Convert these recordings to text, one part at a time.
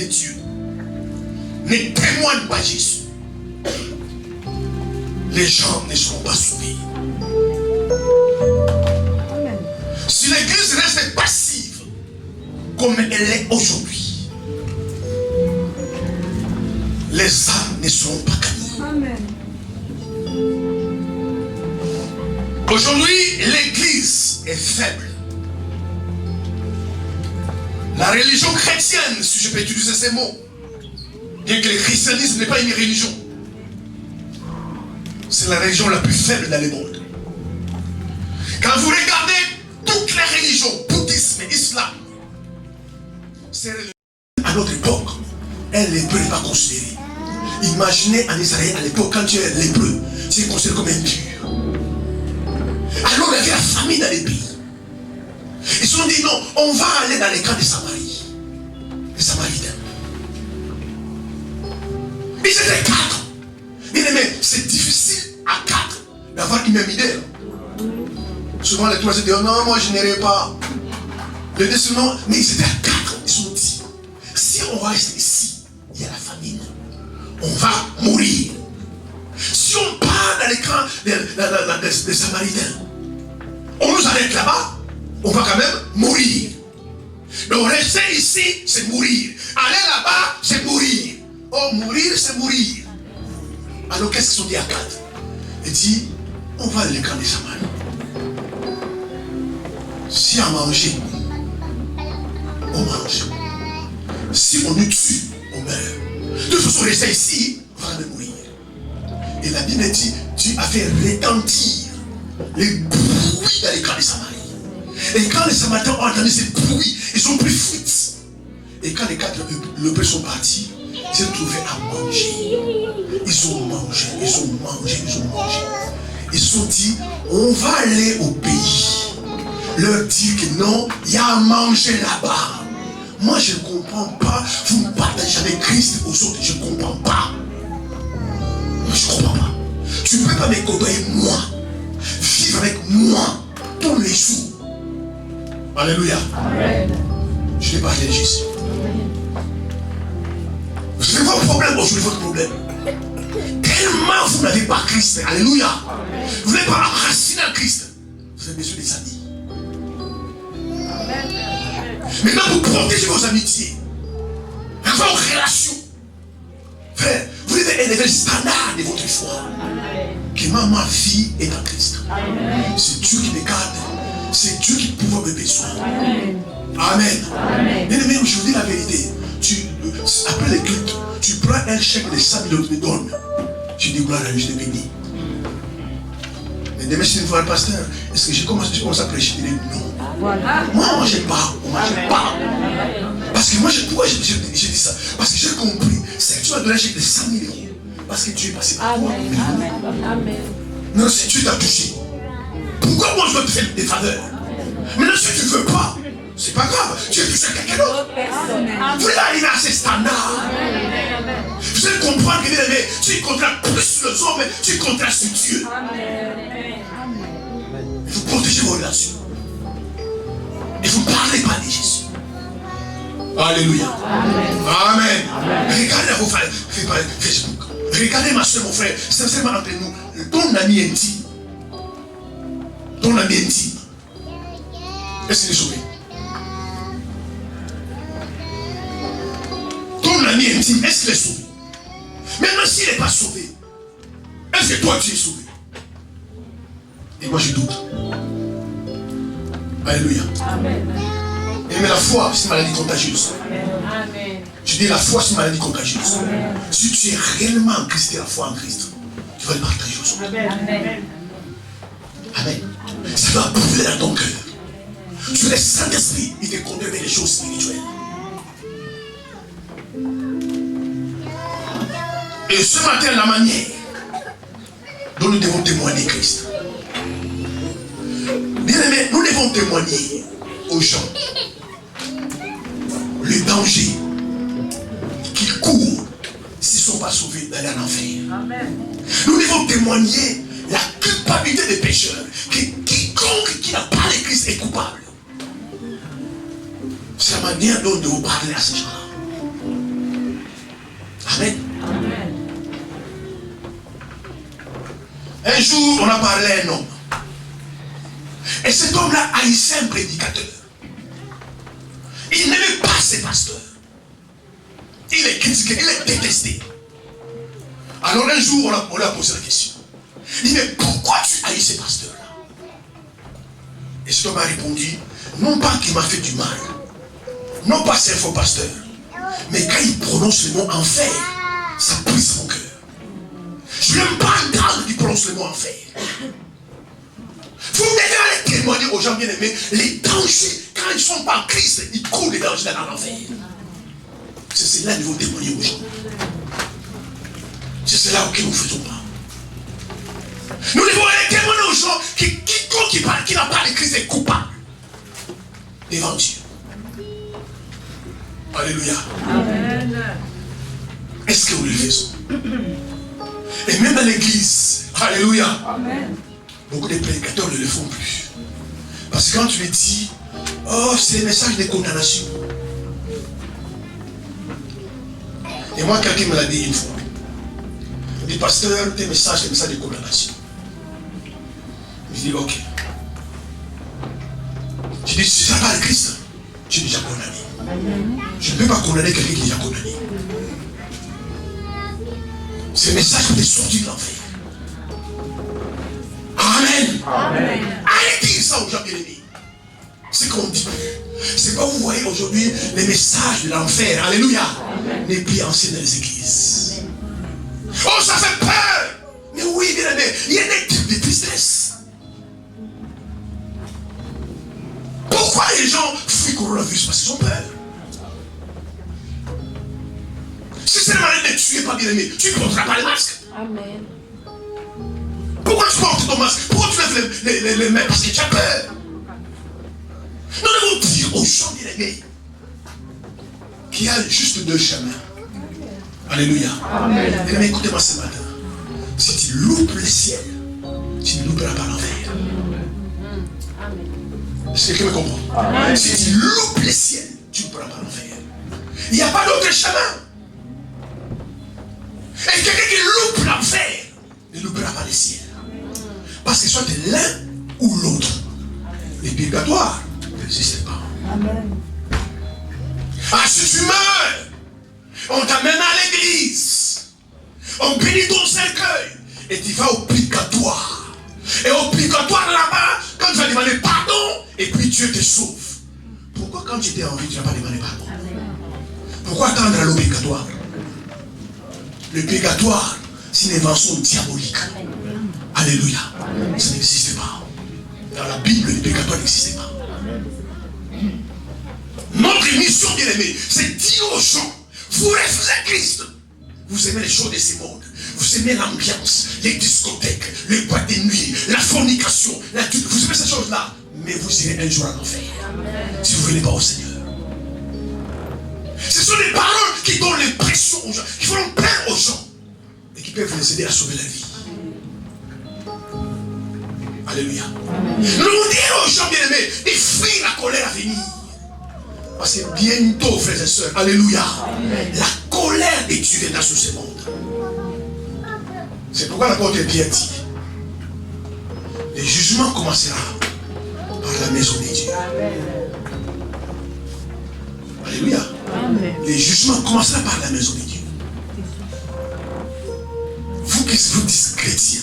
de Dieu ne témoignent pas Jésus, les gens ne seront pas sauvés. Si l'église reste passive comme elle est aujourd'hui, les âmes ne seront pas gagnées. Aujourd'hui, l'église est faible. La religion chrétienne, si je peux utiliser ces mots, bien que le christianisme n'est pas une religion, c'est la religion la plus faible dans le monde. Quand vous regardez toutes les religions, bouddhisme, islam, ces religions, à notre époque, un lépreux n'est pas considéré. Imaginez en Israël à l'époque, quand tu es lépreux, tu es considéré comme impur. Alors il y avait la famine dans les pays. Ils se sont dit non, on va aller dans les camps des Samaries. Les Samaritains. Ils étaient 4. Mais c'est difficile à 4 d'avoir une même idée. Souvent les 3 se disent non, moi je n'irai pas. Les 2 se non, mais ils étaient à 4. Ils se sont dit, si on reste ici, il y a la famine. On va mourir. Si on part dans les camps des Samaritains, on nous arrête là-bas, on va quand même mourir. Donc rester ici, c'est mourir. Aller là-bas, c'est mourir. Oh, mourir, c'est mourir. Alors qu'est-ce qu'ils sont dit à 4? Il dit, on va dans les camps des Samaritains. Si on mange, on mange. Si on nous tue, on meurt. De toute façon, rester ici, on va quand même mourir. Et la Bible dit, Dieu a fait retentir les bruits dans les camps des Samaritains. Et quand les Samaritains ont entendu ces bruits, ils ont pris fuite. Et quand les 4 lépreux sont partis, ils se trouvaient à manger. Ils ont mangé, ils ont mangé, ils ont mangé. Ils se sont dit, on va aller au pays. Leur dire que non, il y a à manger là-bas. Moi je ne comprends pas. Vous me partagez avec Christ aux autres, je ne comprends pas. Moi je ne comprends pas. Tu ne peux pas me côtoyer moi. Vivre avec moi tous les jours. Alléluia. Amen. Je n'ai pas de Jésus. C'est votre problème aujourd'hui, votre problème. Tellement vous n'avez pas Christ. Alléluia. Amen. Vous n'avez pas enraciné en Christ. Vous avez besoin des amis. Maintenant, vous protégez vos amitiés. Vos relations. Frère, vous devez élever le standard de votre foi. Que ma vie est en Christ. C'est Dieu qui me garde. C'est Dieu qui pourvoit mes besoins. Amen. Bien aimé, je vous dis la vérité. Après les cultes, tu prends un chèque de 100 000 tu me donnes. Je dis gloire à Dieu, je te bénis. Mais demain, si je vois le pasteur, est-ce que je commence à prêcher? Je dis non. Moi, je parle. Moi, je parle. Parce que moi, pourquoi je dis ça? Parce que j'ai compris. C'est que tu vas donner un chèque de 100 000 €. Parce que Dieu est passé par toi. Amen. Non, si Dieu t'a touché. Pourquoi moi je dois te faire des faveurs? Maintenant si tu ne veux pas, c'est pas grave, tu es touché à quelqu'un d'autre. Vous allez arriver à ces standards. Vous allez comprendre que tu contractes plus sur les hommes, tu contractes sur Dieu. Et vous protégez vos relations. Et vous ne parlez pas de Jésus. Alléluia. Amen. Regardez vos frères, Facebook. Regardez ma soeur, mon frère, sincèrement entre nous, ton ami intime. Ton ami intime. Est-ce qu'il est sauvé? Ton ami intime, est-ce qu'il est sauvé? Maintenant, s'il n'est pas sauvé, est-ce que toi tu es sauvé? Et moi je doute. Alléluia. Amen. Et mais la foi, c'est une maladie contagieuse. Amen. Je dis la foi, c'est une maladie contagieuse. Amen. Si tu es réellement en Christ et la foi en Christ, tu vas le partager aux autres. Amen. Amen. Ça doit brûler dans ton cœur. Tu es le Saint-Esprit, il te conduit vers les choses spirituelles. Et ce matin, la manière dont nous devons témoigner Christ. Bien aimé, nous devons témoigner aux gens le danger qu'ils courent s'ils ne sont pas sauvés d'aller en enfer. Amen. Nous devons témoigner la culpabilité des pécheurs, que quiconque qui n'a pas de Christ est coupable. C'est la manière dont nous devons parler à ces gens-là. Amen. Un jour, on a parlé à un homme. Et cet homme-là haïssait un prédicateur. Il n'aimait pas ses pasteurs. Il est critiqué, il est détesté. Alors un jour, on lui a posé la question. Il dit, mais pourquoi tu haïs ces pasteurs-là? Et cet homme a répondu, non pas qu'il m'a fait du mal, non pas c'est un faux pasteur, mais quand il prononce le mot enfer, ça brise mon cœur. Je n'aime pas entendre qu'il prononce le mot enfer. Vous devez aller témoigner aux gens bien-aimés, les dangers, quand ils ne sont pas en Christ, ils courent les dangers dans l'enfer. C'est cela qu'il faut témoigner aux gens. C'est cela auquel nous ne faisons pas. Nous devons aller témoigner aux gens que quiconque qui n'a pas de Christ est coupable devant Dieu. Alléluia. Amen. Est-ce que vous le faisons? Et même dans l'église, alléluia. Amen. Beaucoup de prédicateurs ne le font plus. Parce que quand tu lui dis, oh, c'est un message de condamnation. Et moi, quelqu'un me l'a dit une fois. Il dit, pasteur, tes messages, c'est un message de condamnation. Je dis, ok. Je dis, si tu n'as pas le Christ, tu es déjà condamné. Je ne peux pas condamner quelqu'un qui est déjà condamné. C'est le message qui est sorti de l'enfer. Amen. Amen. Allez dire ça aux gens bien-aimés. C'est qu'on dit plus. C'est pas vous voyez aujourd'hui les messages de l'enfer. Alléluia. N'est plus enseigné dans les églises. Oh, ça fait peur. Mais oui, bien-aimé, il y a des types de tristesse. Pourquoi les gens fuient le coronavirus? Parce qu'ils ont peur. Si c'est le malade de tuer, pas bien-aimé, tu ne porteras pas le masque. Amen. Pourquoi tu portes ton masque? Pourquoi tu lèves les mains? Parce que tu as peur. Nous devons dire aux gens bien-aimés qu'il y a juste deux chemins. Alléluia. Amen. Mais écoutez-moi ce matin. Si tu loupes le ciel, tu ne louperas pas l'enfer. Est-ce que quelqu'un me comprend? Amen. Si tu loupes le ciel, tu ne pourras pas l'enfer. Il n'y a pas d'autre chemin. Et quelqu'un qui loupe l'enfer ne loupera pas le ciel. Parce que soit l'un ou l'autre. Le purgatoire n'existe pas. Amen. Ah, si tu meurs, on t'amène à l'église. On bénit ton cercueil. Et tu vas au purgatoire. Et au purgatoire là-bas, quand tu vas demander pardon, et puis Dieu te sauve. Pourquoi quand tu étais en vie, tu n'as pas demandé pardon? Pourquoi attendre à l'obligatoire? Le purgatoire, c'est une invention diabolique. Alléluia. Ça n'existe pas. Dans la Bible, le purgatoire n'existait pas. Notre mission, bien aimé, c'est dire aux gens, vous refusez Christ. Vous aimez les choses de ce monde. Vous aimez l'ambiance, les discothèques, les boîtes de nuit, la fornication, vous aimez ces choses-là. Mais vous irez un jour en enfer. Si vous ne venez pas au Seigneur. Ce sont des paroles qui donnent l'impression aux gens, qui font peur aux gens et qui peuvent les aider à sauver la vie. Alléluia. Nous dire aux gens bien-aimés de fuir la colère à venir. Parce que bientôt, frères et sœurs, alléluia, la colère de Dieu viendra sur ce monde. C'est pourquoi l'apôtre Pierre dit, le jugement commencera par la maison de Dieu. Alléluia. Le jugement commencera par la maison de Dieu. Vous qui vous dites chrétiens,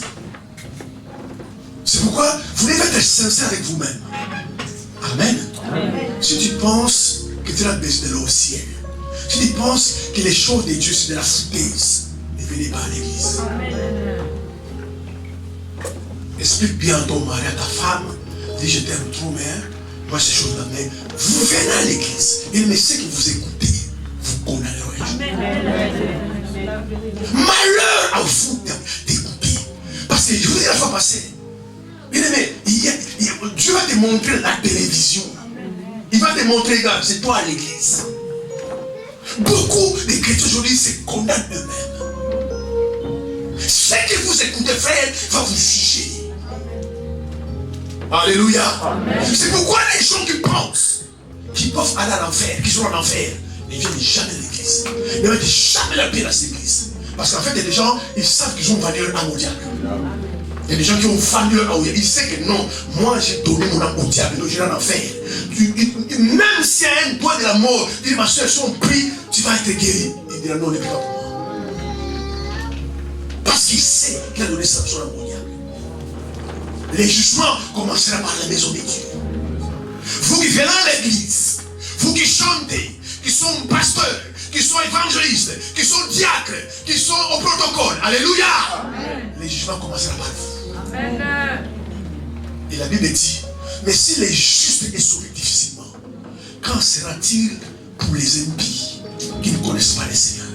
c'est pourquoi vous devez être sincère avec vous-même. Amen. Si tu penses que tu as besoin de l'eau au ciel, si tu penses que les choses de Dieu c'est de la foutaise, ne venez pas à l'église. Explique bien à ton mari, à ta femme, dis je t'aime trop, mais moi ces choses-là, mais vous venez à l'église, et mais ceux que vous écoutez, vous condamnerez. Malheur à vous d'écouter. Parce que je vous dis la fois passée, bien aimé, Dieu va te montrer la télévision. Il va te montrer, regarde, c'est toi à l'église. Beaucoup de chrétiens aujourd'hui se condamnent eux-mêmes. Ce que vous écoutez, frère, va vous juger. Alléluia. C'est pourquoi les gens qui pensent qu'ils peuvent aller à l'enfer, qu'ils sont en enfer, ne viennent jamais à l'église. Ne mettent jamais la paix dans cette église. Parce qu'en fait, il y a des gens, ils savent qu'ils ont vendu leur âme au diable. Il y a des gens qui ont vendu leur âme au diable. Ils savent que non, moi j'ai donné mon âme au diable, donc j'irai en enfer. Même s'il y a un doigt de la mort, dit ma soeur, si on prie, tu vas être guéri. Il dira non, ne prie pas pour moi. Parce qu'il sait qu'il a donné son âme au diable. Les jugements commenceront par la maison de Dieu. Vous qui venez à l'église, vous qui chantez, qui sont pasteurs, qui sont évangélistes, qui sont diacres, qui sont au protocole, alléluia, amen. Les jugements commenceront par vous. Amen. Et la Bible dit, mais si les justes est sauvé difficilement, quand sera-t-il pour les impies qui ne connaissent pas le Seigneur?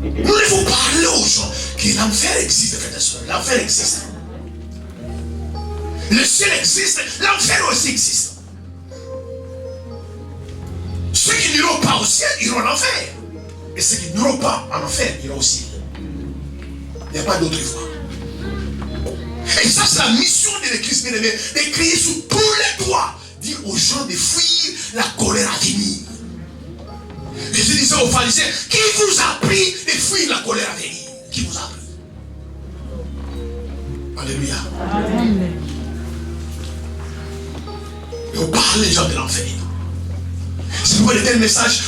Nous devons parler aux gens que l'enfer existe, frères et sœurs. L'enfer existe. Le ciel existe, l'enfer aussi existe. Ceux qui n'iront pas au ciel, iront en enfer. Et ceux qui n'iront pas en enfer, iront au ciel. Il n'y a pas d'autre voie. Et ça, c'est la mission de l'église, bien aimée, de crier sous tous les toits, dire aux gens de fuir la colère à venir. Jésus disait aux pharisiens, qui vous a appris de fuir la colère à venir? Qui vous a appris? Alléluia. Amen. Et on parle les gens de l'enfer. C'est pourquoi le tel message,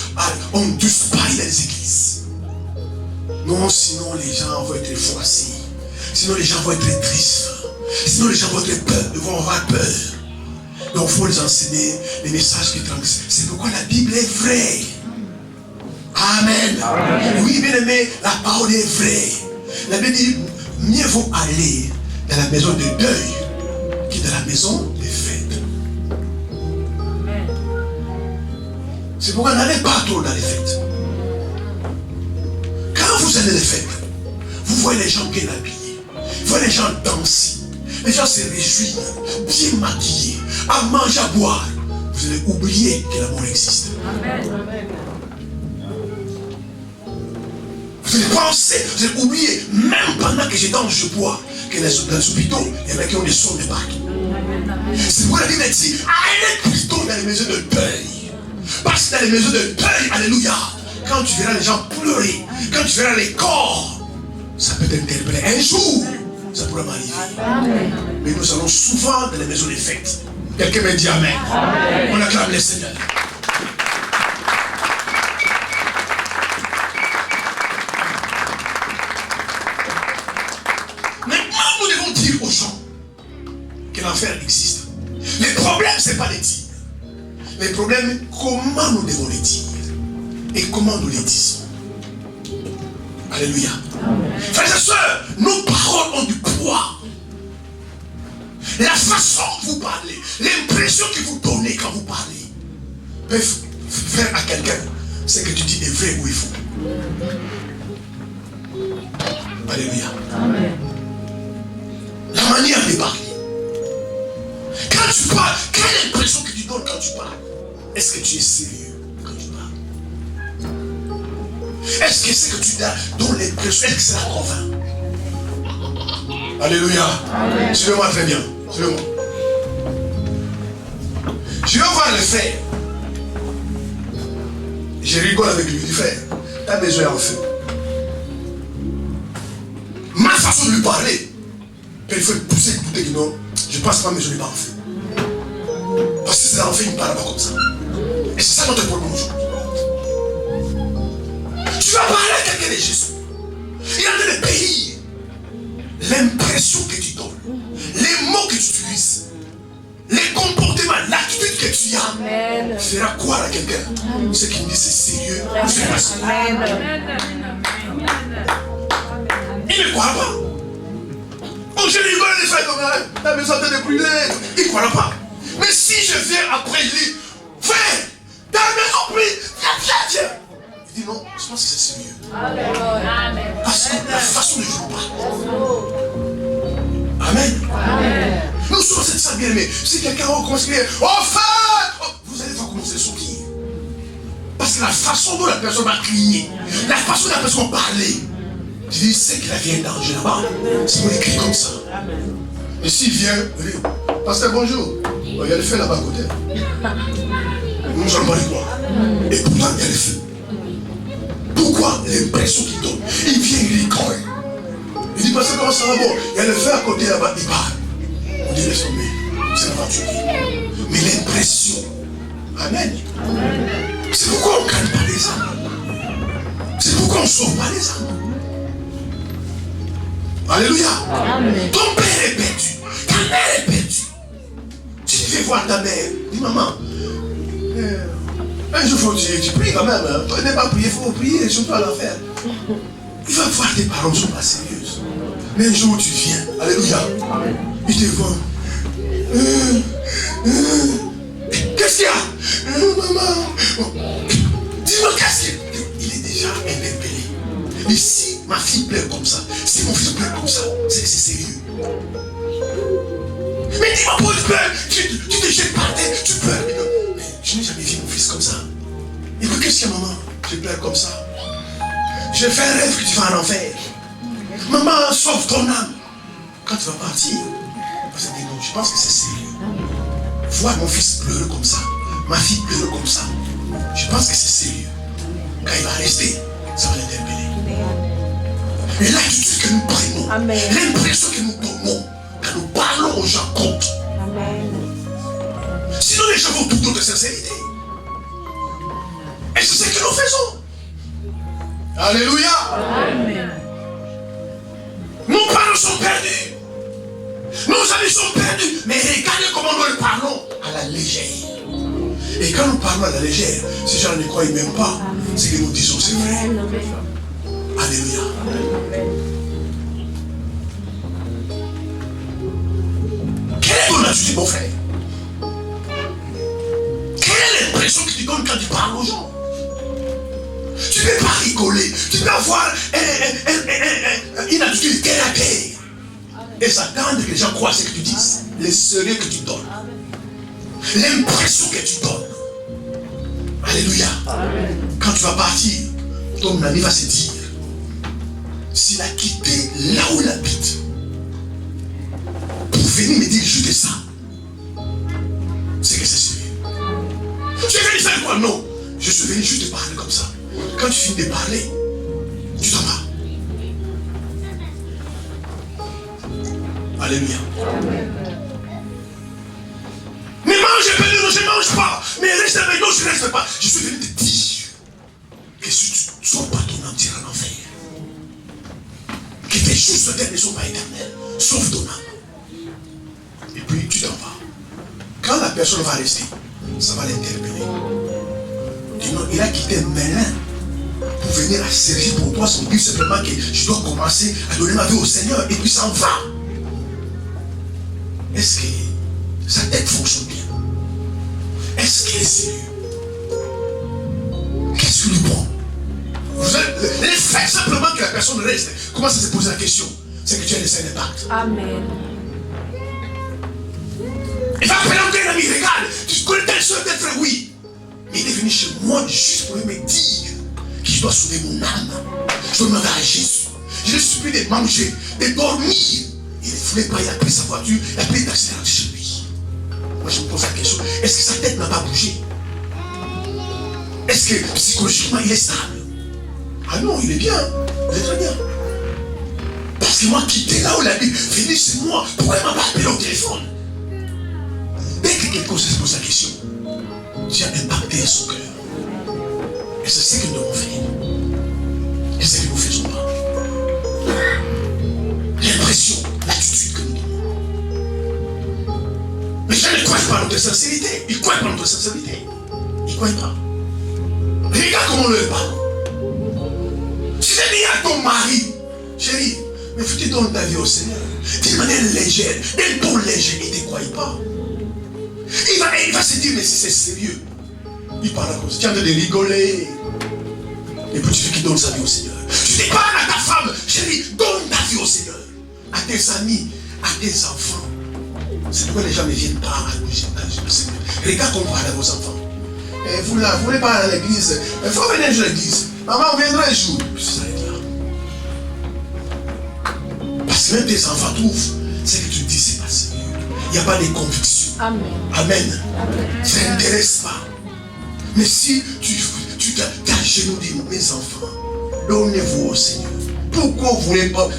on ne touche pas dans les églises. Non, sinon les gens vont être froissés. Sinon les gens vont être tristes. Sinon les gens vont être peur, vont avoir peur. Donc il faut les enseigner les messages qui tranquillisent. C'est pourquoi la Bible est vraie. Amen. Amen. Oui, bien aimé, la parole est vraie. La Bible dit, mieux vaut aller dans la maison de deuil que dans la maison des fêtes. Amen. C'est pourquoi n'allez pas trop dans les fêtes. Quand vous allez dans les fêtes, vous voyez les gens bien habillés, vous voyez les gens danser, les gens se réjouir, bien maquillés, à manger, à boire. Vous allez oublier que l'amour existe. Amen. Amen. Vous allez penser, vous allez oublier, même pendant que je danse, je bois, que dans les hôpitaux, il y en a qui ont des sons de partout. C'est pourquoi la Bible dit, allez plutôt dans les maisons de deuil. Parce que dans les maisons de deuil, alléluia, quand tu verras les gens pleurer, quand tu verras les corps, ça peut t'interpeller. Un jour, ça pourra m'arriver. Mais nous allons souvent dans les maisons des fêtes. Quelqu'un me dit amen. Amen. On acclame le Seigneur. L'enfer existe. Le problème, ce n'est pas les dire. Le problème, comment nous devons les dire et comment nous les disons. Alléluia. Frères et sœurs, nos paroles ont du poids. La façon dont vous parlez, l'impression que vous donnez quand vous parlez, peuvent faire à quelqu'un ce que tu dis est vrai ou est faux. Alléluia. Amen. La manière de parler. Quand tu parles, quelle impression que tu donnes quand tu parles? Est-ce que tu es sérieux quand tu parles? Est-ce que ce que tu donnes l'impression, est-ce que c'est la convainc? Alléluia. Suivez-moi très bien. Suivez-moi. Je vais voir le frère. Je rigole avec lui. Du frère, ta maison est en feu. Ma façon de lui parler, il faut pousser tout que non, je ne pense pas, mais je n'ai pas en feu. Parce que c'est l'enfer, il ne parle pas comme ça. Et c'est ça notre problème aujourd'hui. Tu vas parler à quelqu'un de Jésus. Il a dans le pays. L'impression que tu donnes, les mots que tu utilises, les comportements, l'attitude que tu as, amen, fera croire à quelqu'un. Ce qui me dit c'est sérieux. Il ne croit pas. Oh, je rigole les frères comme ça, la maison de brûler. Il ne croit pas. Mais si je viens après, il dit, viens, ta maison brûle, viens. Il dit non, je pense que c'est sérieux. Amen. Parce que la façon de jouer pas. Amen. Amen. Nous sommes cette salle bien aimée. Si quelqu'un commence à crier, oh frère, vous allez voir comment c'est sourire. Parce que la façon dont la personne va crier, la façon dont la personne va parler, je dis, c'est qu'il a vient en danger là-bas. C'est pour écrire comme ça. Et s'il vient, pasteur bonjour. Il y a le feu là-bas à côté. Nous allons parler quoi? Et pourtant, il y a le feu. Pourquoi l'impression qu'il donne? Il vient, il rigole. Il dit, parce que comment ça va, bon, il y a le feu à côté là-bas, il parle. On dit, laisse tomber, c'est l'aventurier. Mais l'impression, amen. C'est pourquoi on ne gagne pas les âmes. C'est pourquoi on ne sauve pas les âmes. Alléluia. Amen. Ton père est perdu, ta mère est perdue. Si tu fais voir ta mère, dis maman, un jour tu pries quand même. Hein. Tu n'es pas prier, il faut prier, surtout à l'enfer. Il va voir tes parents ne sont pas sérieuses. Mais un jour tu viens, alléluia, il te voit. Qu'est-ce qu'il y a? Maman, dis-moi qu'est-ce qu'il y a? Il est déjà interpellé. Mais si ma fille pleure comme ça, si mon fils pleure comme ça, c'est sérieux. Mais dis-moi pourquoi tu pleures, tu te jettes par terre, tu pleures. Mais je n'ai jamais vu mon fils comme ça. Et puis qu'est-ce qu'il y a, maman? Je pleure comme ça. Je fais un rêve que tu vas en enfer. Maman, sauve ton âme. Quand tu vas partir, parce que non, je pense que c'est sérieux. Voir mon fils pleurer comme ça, ma fille pleurer comme ça, je pense que c'est sérieux. Quand il va rester, ça va l'interpeller. Et l'attitude que nous prenons, l'impression que nous donnons, quand nous parlons aux gens compte. Sinon les gens vont tout d'autres sincérité. Et c'est ce que nous faisons. Alléluia. Amen. Nos parents sont perdus. Nos amis sont perdus. Mais regardez comment nous les parlons à la légère. Et quand nous parlons à la légère, ces gens ne croient même pas. Ce que nous disons, c'est vrai. Alléluia. Quelle est ton attitude, mon frère? Quelle est l'impression que tu donnes quand tu parles aux gens? Tu ne peux pas rigoler. Tu peux avoir une attitude terre à terre. Et s'attendre que les gens croient ce que tu dis. Le sérieux que tu donnes. L'impression que tu donnes. Alléluia. Amen. Quand tu vas partir, ton ami va se dire, s'il a quitté là où il habite, pour venir me dire juste ça, c'est que c'est sérieux. Tu es venu faire quoi? Non. Je suis venu juste te parler comme ça. Quand tu finis de parler, tu t'en vas. Alléluia. Amen. Mais mange, non, je ne mange pas. Mais reste avec nous, je ne reste pas. Je suis venu te dire que si tu ne sauves pas ton âme, tu iras en enfer. Que tes jours sur terre ne sont pas éternels. Sauve ton âme. Et puis tu t'en vas. Quand la personne va rester, ça va l'interpeller. Il a quitté un malin pour venir à servir pour toi. Son but simplement que je dois commencer à donner ma vie au Seigneur. Et puis ça en va. Est-ce que sa tête fonctionne bien? Est-ce qu'il est sérieux? Qu'est-ce qu'il lui prend? L'effet simplement que la personne reste, commence à se poser la question, c'est que tu as laissé un impact. Amen. Il va présenter un ami, regarde, tu connais tel soeur, tel frère, oui. Mais il est venu chez moi juste pour me dire que je dois sauver mon âme. Je dois demander à Jésus. Je l'ai supplié de manger, de dormir. Il ne voulait pas, il a pris sa voiture, il a pris taxi chez lui. Moi je me pose la question, est-ce que sa tête n'a pas bougé? Est-ce que psychologiquement il est stable? Ah non, il est bien, il est très bien. Parce que moi quitter là où il habite, venir chez moi, pourquoi il ne m'a pas appelé au téléphone? Dès que quelqu'un se pose la question, tu as impacté son cœur. Et c'est ce que nous devons faire. Et c'est ce que nous faisons pas. L'impression, l'attitude que nous donnons. Les gens ne croient pas à notre sincérité. Ils ne croient pas à notre sincérité. Ils ne croient pas. Regarde comment on leur parle. Tu t'es dit à ton mari, chérie, mais faut que tu donnes ta vie au Seigneur. D'une manière légère, d'un ton léger, il ne te croit pas. Il va se dire, mais c'est sérieux. Il parle comme ça. Tu es en train de rigoler. Et puis tu fais qu'il donne sa vie au Seigneur. Tu dis pas à ta femme, chérie, donne ta vie au Seigneur. À tes amis, à tes enfants. C'est pourquoi les gens ne viennent pas à nous, Seigneur. Regarde comment parle à vos enfants. Et vous ne voulez pas aller à l'église. Il faut venir à l'église. Maman, on viendra un jour. Puis ça s'arrête là. Parce que même tes enfants trouvent ce que tu dis, c'est pas sérieux. Il n'y a pas de conviction. Amen. Amen. Ça n'intéresse pas. Mais si tu t'agenouilles, dis, mes enfants, donnez-vous au Seigneur. Pourquoi vous ne voulez pas?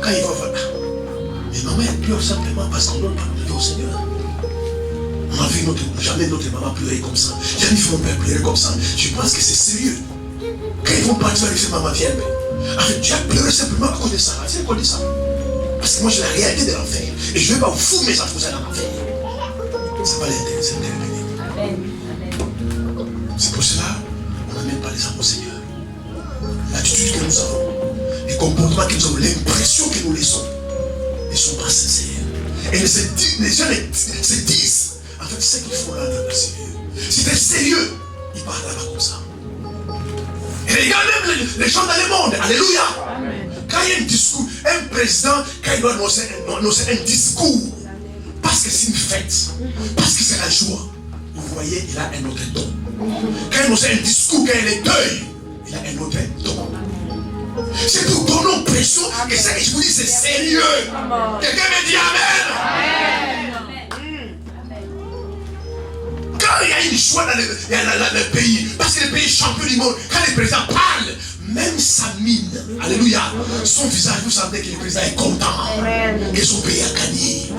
Quand il va voir, mais maman, elle pleure simplement parce qu'on ne donne pas au Seigneur. On a vu jamais notre maman pleurer comme ça. Jamais vu mon père pleurer comme ça. Je pense que c'est sérieux. Quand ils vont partir, ils disent, maman, viens. En fait, tu as pleuré simplement à cause de ça. C'est à cause de ça. Parce que moi, j'ai la réalité de l'enfer. Et je ne vais pas vous foutre mes enfants dans l'enfer. C'est pas l'intérêt. C'est pour cela qu'on n'amène pas les enfants au Seigneur. L'attitude que nous avons, les comportements que nous avons, l'impression que nous laissons, ne sont pas sincères. Et les gens se disent, en fait, c'est ce qu'il faut là dans le Seigneur. Si tu es sérieux, il parlera pas comme ça. Et regarde même les gens dans le monde. Alléluia. Amen. Quand il y a un discours, un président, quand il doit annoncer un discours, parce que c'est une fête, parce que c'est la joie, vous voyez, il a un autre ton. Quand il annonce un discours, quand il est deuil, il a un autre ton. C'est pour donner l'impression que ce que je vous dis, c'est sérieux. Quelqu'un me dit Amen. Quand il y a une joie dans le pays, parce que le pays est champion du monde, quand le président parle, même sa mine, alléluia, son visage, vous sentez que le président est content, que son pays a gagné.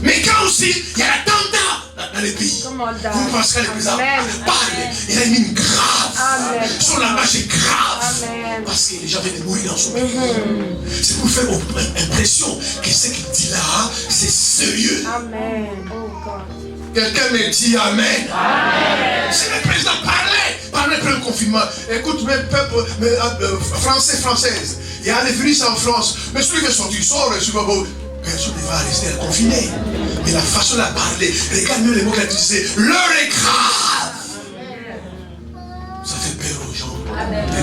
Mais quand aussi, il y a l'attentat dans le pays, vous pensez que le président parle, il a une mine grave, son langage est grave, parce que les gens viennent de mourir dans son pays. C'est pour faire impression que ce qu'il dit là, c'est sérieux. Amen. Quelqu'un me dit Amen. Amen. Si le président parlait pour le confinement, écoute, mes peuples, français, françaises, il y a des virus en France, mais celui qui est sorti, il sort, personne ne va rester confiné. Mais la façon de parler, regarde mieux les mots qu'elle utilisait, l'heure est grave. Ça fait peur aux gens.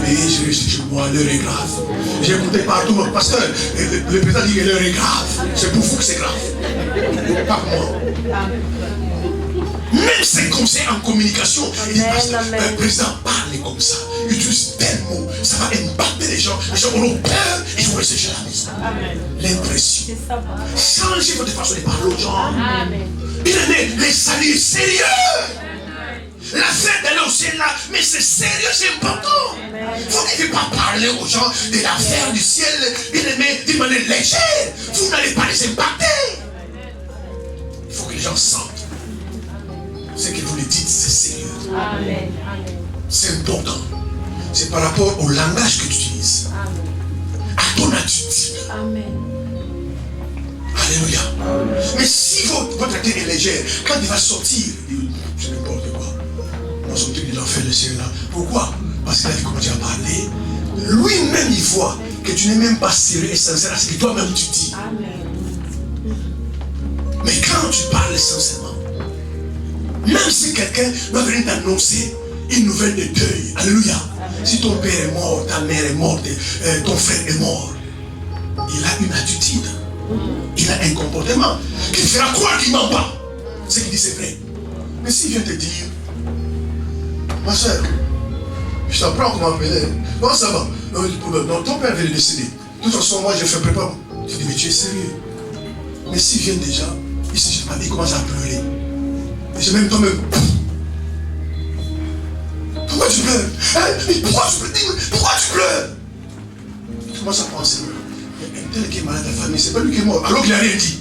Mais je reste chez moi, l'heure est grave. J'ai écouté partout mon pasteur, le président dit que l'heure est grave. C'est pour vous que c'est grave. Pas pour moi. Même ses conseils en communication, il dit, le président parle comme ça, il utilise tel mot, ça va impacter les gens auront peur et ils vont rester chez la maison. L'impression. Changez votre façon de parler aux gens. Bien aimé, les saluts sérieux. La fête d'aller au ciel là, mais c'est sérieux, c'est important. Vous ne devez pas parler aux gens de l'affaire du ciel, bien aimé, d'une manière légère. Vous n'allez pas les impacter. Il faut que les gens sentent. Ce que vous le dites, c'est sérieux. Amen. C'est important. C'est par rapport au langage que tu utilises. Amen. À ton attitude. Amen. Alléluia. Amen. Mais si votre attitude est légère, quand il va sortir, c'est n'importe quoi. On va sortir de l'enfer de ciel là. Pourquoi? Parce qu'il a vu comment tu as parlé. Lui-même, il voit que tu n'es même pas sérieux et sincère à ce que toi-même tu dis. Amen. Mais quand tu parles sincèrement, même si quelqu'un doit venir t'annoncer une nouvelle de deuil, alléluia. Si ton père est mort, ta mère est morte, ton frère est mort, il a une attitude, il a un comportement qui te fera croire qu'il ne ment pas. Ce qu'il dit c'est vrai. Mais s'il vient te dire, ma soeur, je t'apprends comment appeler. Non, ça va. Non, ton père vient de décéder. De toute façon, moi, je fais préparer. Je dis, mais tu es sérieux. Mais s'il vient déjà, il commence à pleurer. Et c'est même toi-même. Pourquoi tu pleures? Pourquoi tu pleures? Tu commences à penser. Un tel qui est malade de la famille, c'est pas lui qui est mort, alors qu'il n'a rien dit.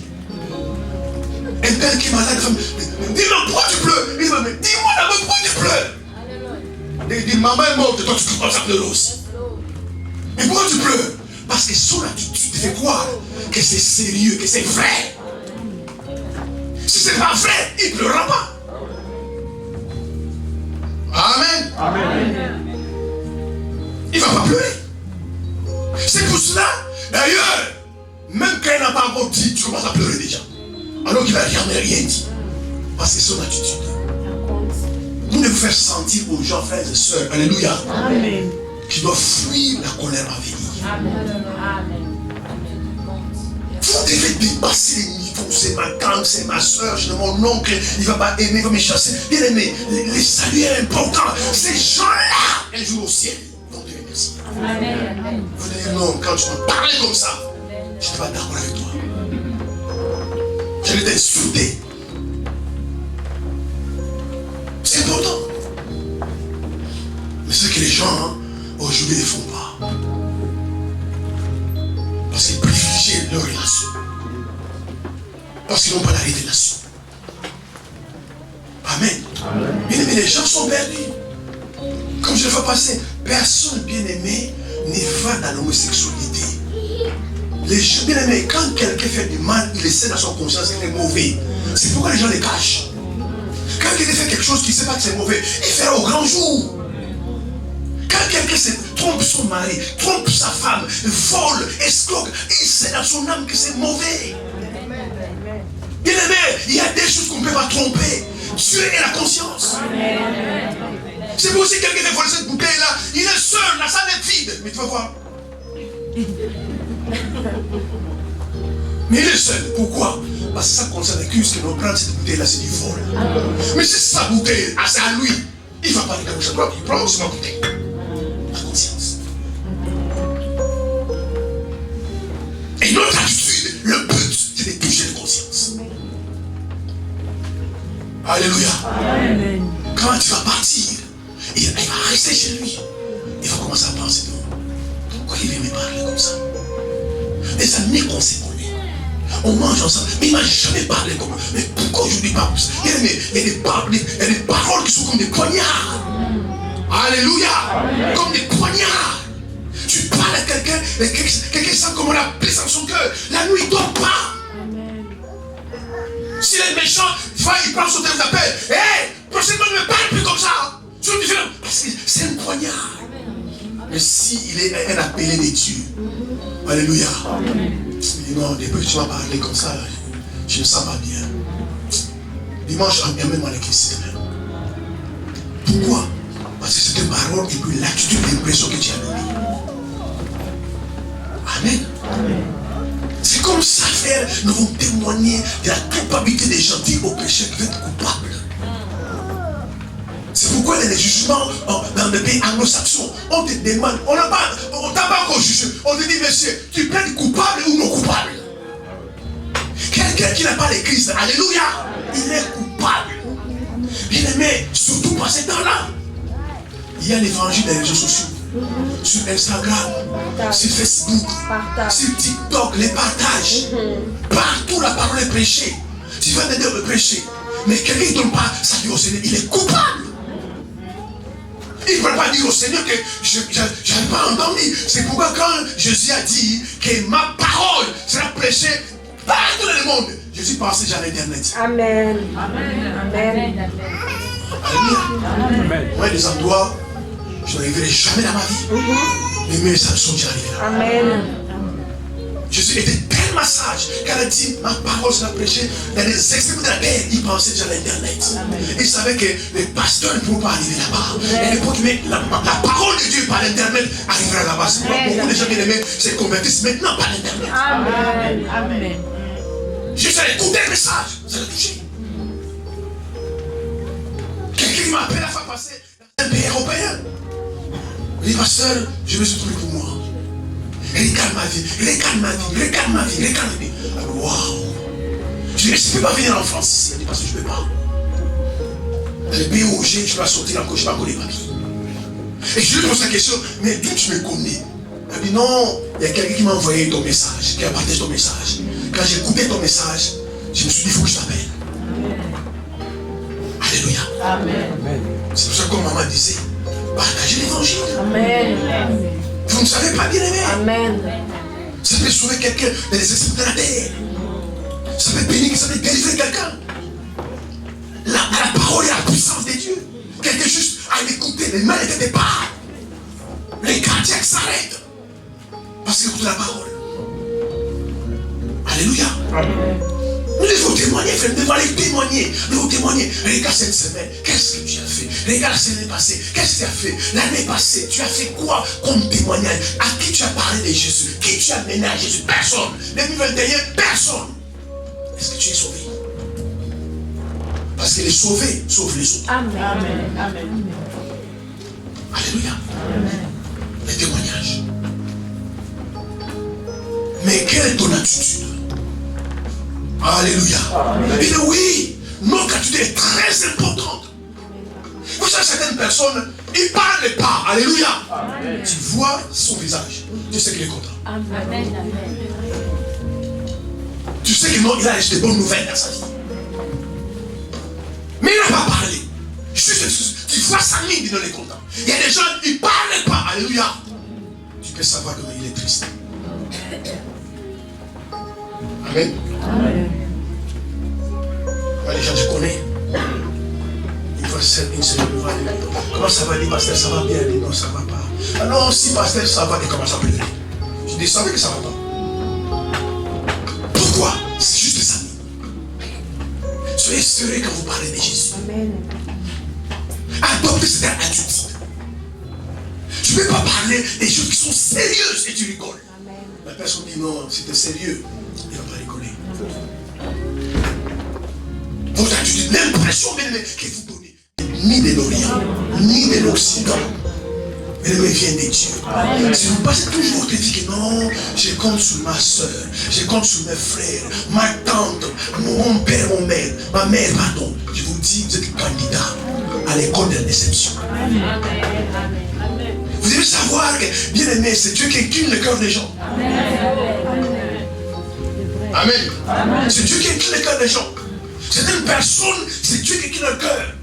Un tel qui est malade de la famille, dis-moi pourquoi tu pleures? Dis-moi d'abord pourquoi tu pleures? Dis maman est morte, toi tu commences à pleurer aussi. Mais pourquoi tu pleures? Parce que son attitude te fait croire que c'est sérieux, que c'est vrai. Si ce n'est pas vrai, il ne pleurera pas. Amen. Amen. Il ne va pas pleurer. C'est pour cela, d'ailleurs, même quand il n'a pas encore dit, tu commences à pleurer déjà. Alors qu'il n'a jamais rien dit. Parce que c'est son attitude. Vous devez faire sentir aux gens, frères et sœurs, alléluia, Amen, qui doivent fuir la colère à venir. Amen. Amen. Vous devez dépasser les niveaux. C'est ma tante, c'est ma soeur, c'est mon oncle, il ne va pas aimer, il va me chasser. Bien aimé, les saluts est important. Ces gens-là, un jour au ciel, vont te remercier. Amen. Vous dites non, quand tu m'as parlé comme ça, je n'étais pas d'accord avec toi. Je l'ai insulté. C'est important. gens, aujourd'hui, ne le font pas. Parce qu'ils privilégient leur relation. Parce qu'ils n'ont pas la révélation. Amen. Bien aimé, les gens sont perdus. Comme je le fais passer, personne bien aimé ne va dans l'homosexualité. Les gens bien aimés, quand quelqu'un fait du mal, il essaie dans son conscience qu'il est mauvais. C'est pourquoi les gens les cachent. Quand quelqu'un fait quelque chose qui ne sait pas que c'est mauvais, il fera au grand jour. Quand quelqu'un trompe son mari, trompe sa femme, vole, escroque, il sait dans son âme que c'est mauvais. Bien aimé, il y a des choses qu'on ne peut pas tromper. Dieu est la conscience. C'est pour ça que quelqu'un fait voler cette bouteille-là, il est seul, la salle est vide. Mais tu vas voir. Mais il est seul. Pourquoi? Parce que ça concerne l'accuse que nous prenons cette bouteille-là, c'est du vol. Mais si c'est sa bouteille, c'est à lui, il ne va pas les cacher. Il prend aussi ma bouteille. La conscience. Et notre attitude, le but, c'est de toucher la conscience. Alléluia. Amen. Quand tu vas partir, il va rester chez lui. Il va commencer à penser de pourquoi il vient me parler comme ça? Des années qu'on s'est connus. On mange ensemble, mais il ne m'a jamais parlé comme ça. Mais pourquoi aujourd'hui pas comme ça? Il y a des paroles qui sont comme des poignards. Alléluia. Amen. Comme des poignards. Tu parles à quelqu'un, et quelqu'un sent comment la plaie dans son cœur. La nuit, il ne dort pas. S'il est méchant, il prend son téléphone, appelle. Hé, prochainement, ne me parle plus comme ça. Parce que c'est un poignard. Mais s'il est un appelé de Dieu, alléluia. Il dit non, depuis que tu m'as parlé comme ça, je ne me sens pas bien. Dimanche, amène-moi les questions. Pourquoi? Parce que c'est une parole et puis l'attitude, l'impression que tu as donnée. Amen. C'est comme ça, frère, nous allons témoigner de la culpabilité des gentils au péché qui vont être coupables. C'est pourquoi il y a des jugements dans les pays anglo-saxons. On te demande, on t'a pas encore jugé. On te dit, monsieur, tu plaides coupable ou non coupable? Quelqu'un qui n'a pas l'église, alléluia, il est coupable. Bien aimé, surtout par ces temps-là. Il y a l'évangile des réseaux sociaux. Sur Instagram, sur Facebook, sur TikTok, les partages. Partout la parole est prêchée. Tu vas t'aider à prêcher. Mais quelqu'un ne donne pas sa vie au Seigneur, il est coupable. Il ne peut pas dire au Seigneur que je n'avais pas entendu. C'est pourquoi quand Jésus a dit que ma parole sera prêchée partout dans le monde, je suis passé sur l'internet. Amen. Amen. Amen. Amen. Moi, des endroits, je n'arriverai jamais dans ma vie. Les messages sont déjà arrivés là. Amen. Jésus était tellement sage qu'elle a dit ma parole sera prêchée dans les extrémités de la terre. Il pensait déjà à l'internet. Il savait que les pasteurs ne pourront pas arriver là-bas. Et l'époque, la parole de Dieu par l'internet arrivera là-bas. C'est pourquoi beaucoup de gens bien aimés se convertissent maintenant par l'internet. Amen. Amen. Juste à écouter le message, ça l'a touché. Quelqu'un qui m'a appelé la fois passée dans un pays européen. Il dit pasteur, je me suis trouvé pour moi. Regarde ma vie, regarde ma vie, regarde ma vie, regarde ma vie. Alors, waouh! Je dis, je ne peux pas venir en France ici. Il dit, parce que je ne peux pas. Dans les pays où je dois sortir encore, je ne peux pas connaître ma vie. Et je lui pose la question, mais d'où tu me connais? Il dit, non, il y a quelqu'un qui m'a envoyé ton message, qui a partagé ton message. Quand j'ai écouté ton message, je me suis dit, il faut que je t'appelle. Alléluia. Amen. C'est pour ça que comme maman disait, partagez l'évangile. Amen. Vous ne savez pas, bien aimé. Amen. Ça peut sauver quelqu'un dans les esprits de la terre. Ça peut bénir, ça peut délivrer quelqu'un. La parole et la puissance de Dieu. Quelqu'un juste à l'écouter, les mains ne t'aident pas. Les cardiaques s'arrêtent. Parce qu'il écoute la parole. Alléluia. Amen. Nous devons témoigner, frère, nous devons aller témoigner. Nous devons témoigner. Regarde cette semaine, qu'est-ce que tu as fait? Regarde la semaine passée, qu'est-ce que tu as fait? L'année passée, tu as fait quoi comme témoignage? À qui tu as parlé de Jésus? Qui tu as mené à Jésus? Personne. 2021, personne. Est-ce que tu es sauvé? Parce que les sauvés sauvent les autres. Amen. Amen. Amen. Alléluia. Amen. Les témoignages. Mais quelle est ton attitude? Alléluia. Amen. Il dit oui, notre attitude est très importante. Vous savez, certaines personnes, Il ne parle pas. Alléluia. Amen. Tu vois son visage. Tu sais qu'il est content. Amen. Tu sais que non, il a acheté de bonnes nouvelles dans sa vie. Mais il n'a pas parlé. Juste, tu vois sa mine, il est content. Il y a des gens qui ne parlent pas. Alléluia. Tu peux savoir qu'il est triste. Amen. Amen. Les gens, je connais. Une fois, une semaine, me va dire, comment ça va, dit pasteur, ça va bien? Il dit, non, ça va pas. Ah non, si pasteur, ça va, il commence à pleurer. Je dis, savez que ça va pas. Pourquoi? C'est juste ça. Soyez sérieux quand vous parlez de Jésus. Amen. Adoptez cette attitude. Tu ne peux pas parler des choses qui sont sérieuses et tu rigoles. Amen. La personne dit non, c'était sérieux. Il ne va pas rigoler. Votre attitude, l'impression que vous donnez, ni de l'Orient, ni de l'Occident, mais le vient de Dieu. Amen. Si vous passez toujours votre vie que non, je compte sur ma soeur, je compte sur mes frères, ma tante, mon père, mon mère, ma mère, pardon, je vous dis, vous êtes candidat à l'école de la déception. Amen. Vous devez savoir que, bien aimé, c'est Dieu qui incline le cœur des gens. Amen. Amen. C'est Dieu qui incline le cœur des gens. Certaines personnes, c'est Dieu qui incline le cœur.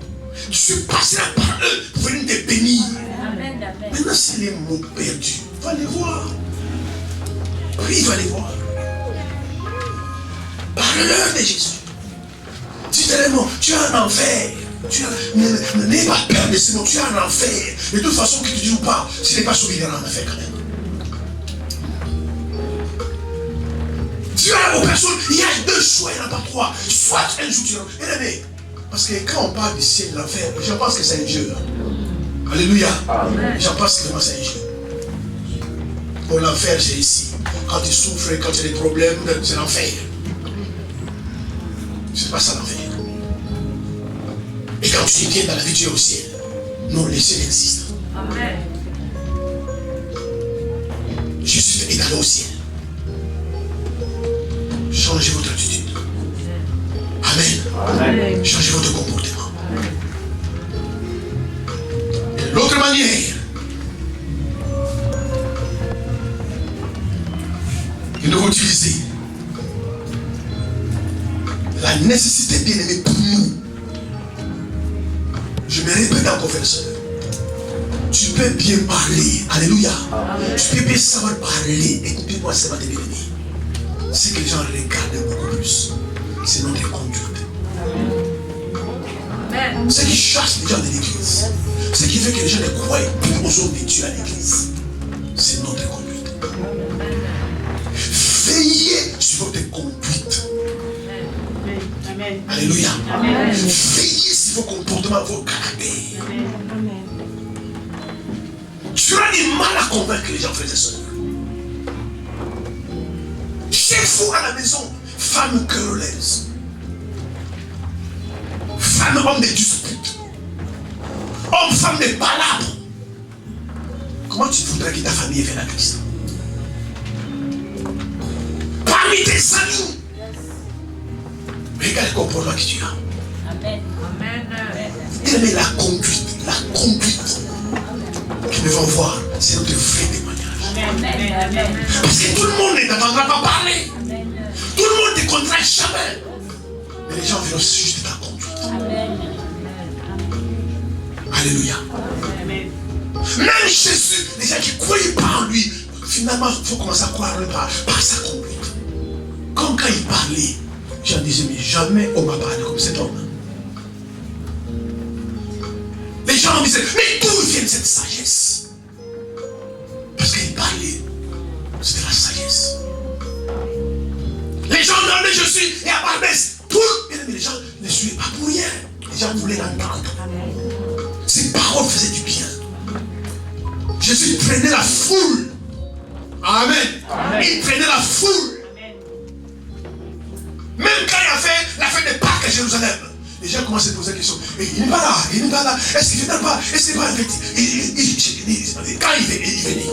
Je suis passé par eux pour venir te bénir. Amen. Maintenant, c'est les mots perdus. Va les voir. Oui, va les voir. Parle-leur de Jésus. Dis-leur, tu as un enfer. N'aie pas peur de ces mots, tu as un enfer. De toute façon, que tu dis ou pas, s'il n'est pas sauvé, il y aura un enfer quand même. Tu as aux personnes, il y a deux choix, il n'y en a pas trois. Soit un jour tu as. Parce que quand on parle du ciel de l'enfer, les gens pensent que c'est un jeu. Alléluia. Les gens pensent que c'est un jeu. Pour l'enfer, c'est ici. Quand tu souffres, quand tu as des problèmes, c'est l'enfer. C'est pas ça l'enfer. Et quand tu viens dans la vie, tu es au ciel. Non, le ciel existe. Amen. Jésus est allé au ciel. Changez votre attitude. Amen. Amen. Changez votre comportement. De l'autre manière, que nous utilisons la nécessité bien aimée pour nous. Je me répète encore, frère et soeur. Tu peux bien parler. Alléluia. Amen. Tu peux bien savoir parler. Écoutez-moi, c'est ma bien-aimé. C'est que les gens regardent beaucoup plus. C'est notre conduite. Amen. Ce qui chasse les gens de l'église, ce qui fait que les gens ne croient plus aux hommes de Dieu à l'église, c'est notre conduite. Veillez sur votre conduite. Amen. Alléluia. Amen. Veillez sur vos comportements, vos caractères. Amen. Tu auras du mal à convaincre les gens, frères et sœurs. Chez vous à la maison, femme querelleuse, femme homme de dispute, homme femme de palabres. Comment tu voudrais que ta famille vienne à Christ? Parmi tes amis. Regarde le comportement que tu as. Amen. Amen. La conduite que nous allons voir, c'est notre vrai témoignage. Amen. Parce que tout le monde ne t'entendra pas parler. Amen. Tout le monde ne te connaîtra jamais. Mais les gens verront juste ta conduite. Amen. Alléluia. Amen. Même Jésus, les gens qui ne croyaient pas en lui, finalement, il faut commencer à croire par sa conduite. Quand il parlait, j'en disais, mais jamais on m'a parlé comme cet homme. Les gens me disaient, mais d'où vient cette sagesse? Parce qu'il parlait, c'était la sagesse. Les gens demandaient, je suis, et à Barbès, tout, mais les gens ne suivaient pas pour rien. Les gens voulaient l'entendre. Ses paroles faisaient du bien. Jésus prenait la foule. Amen. Amen. Il prenait la foule. Même quand il a fait la fête de Pâques à Jérusalem, les gens commencent à se poser la question. Il n'est pas là, il n'est pas là. Est-ce qu'il ne vient pas? Est-ce qu'il n'est pas invité? Quand il venait,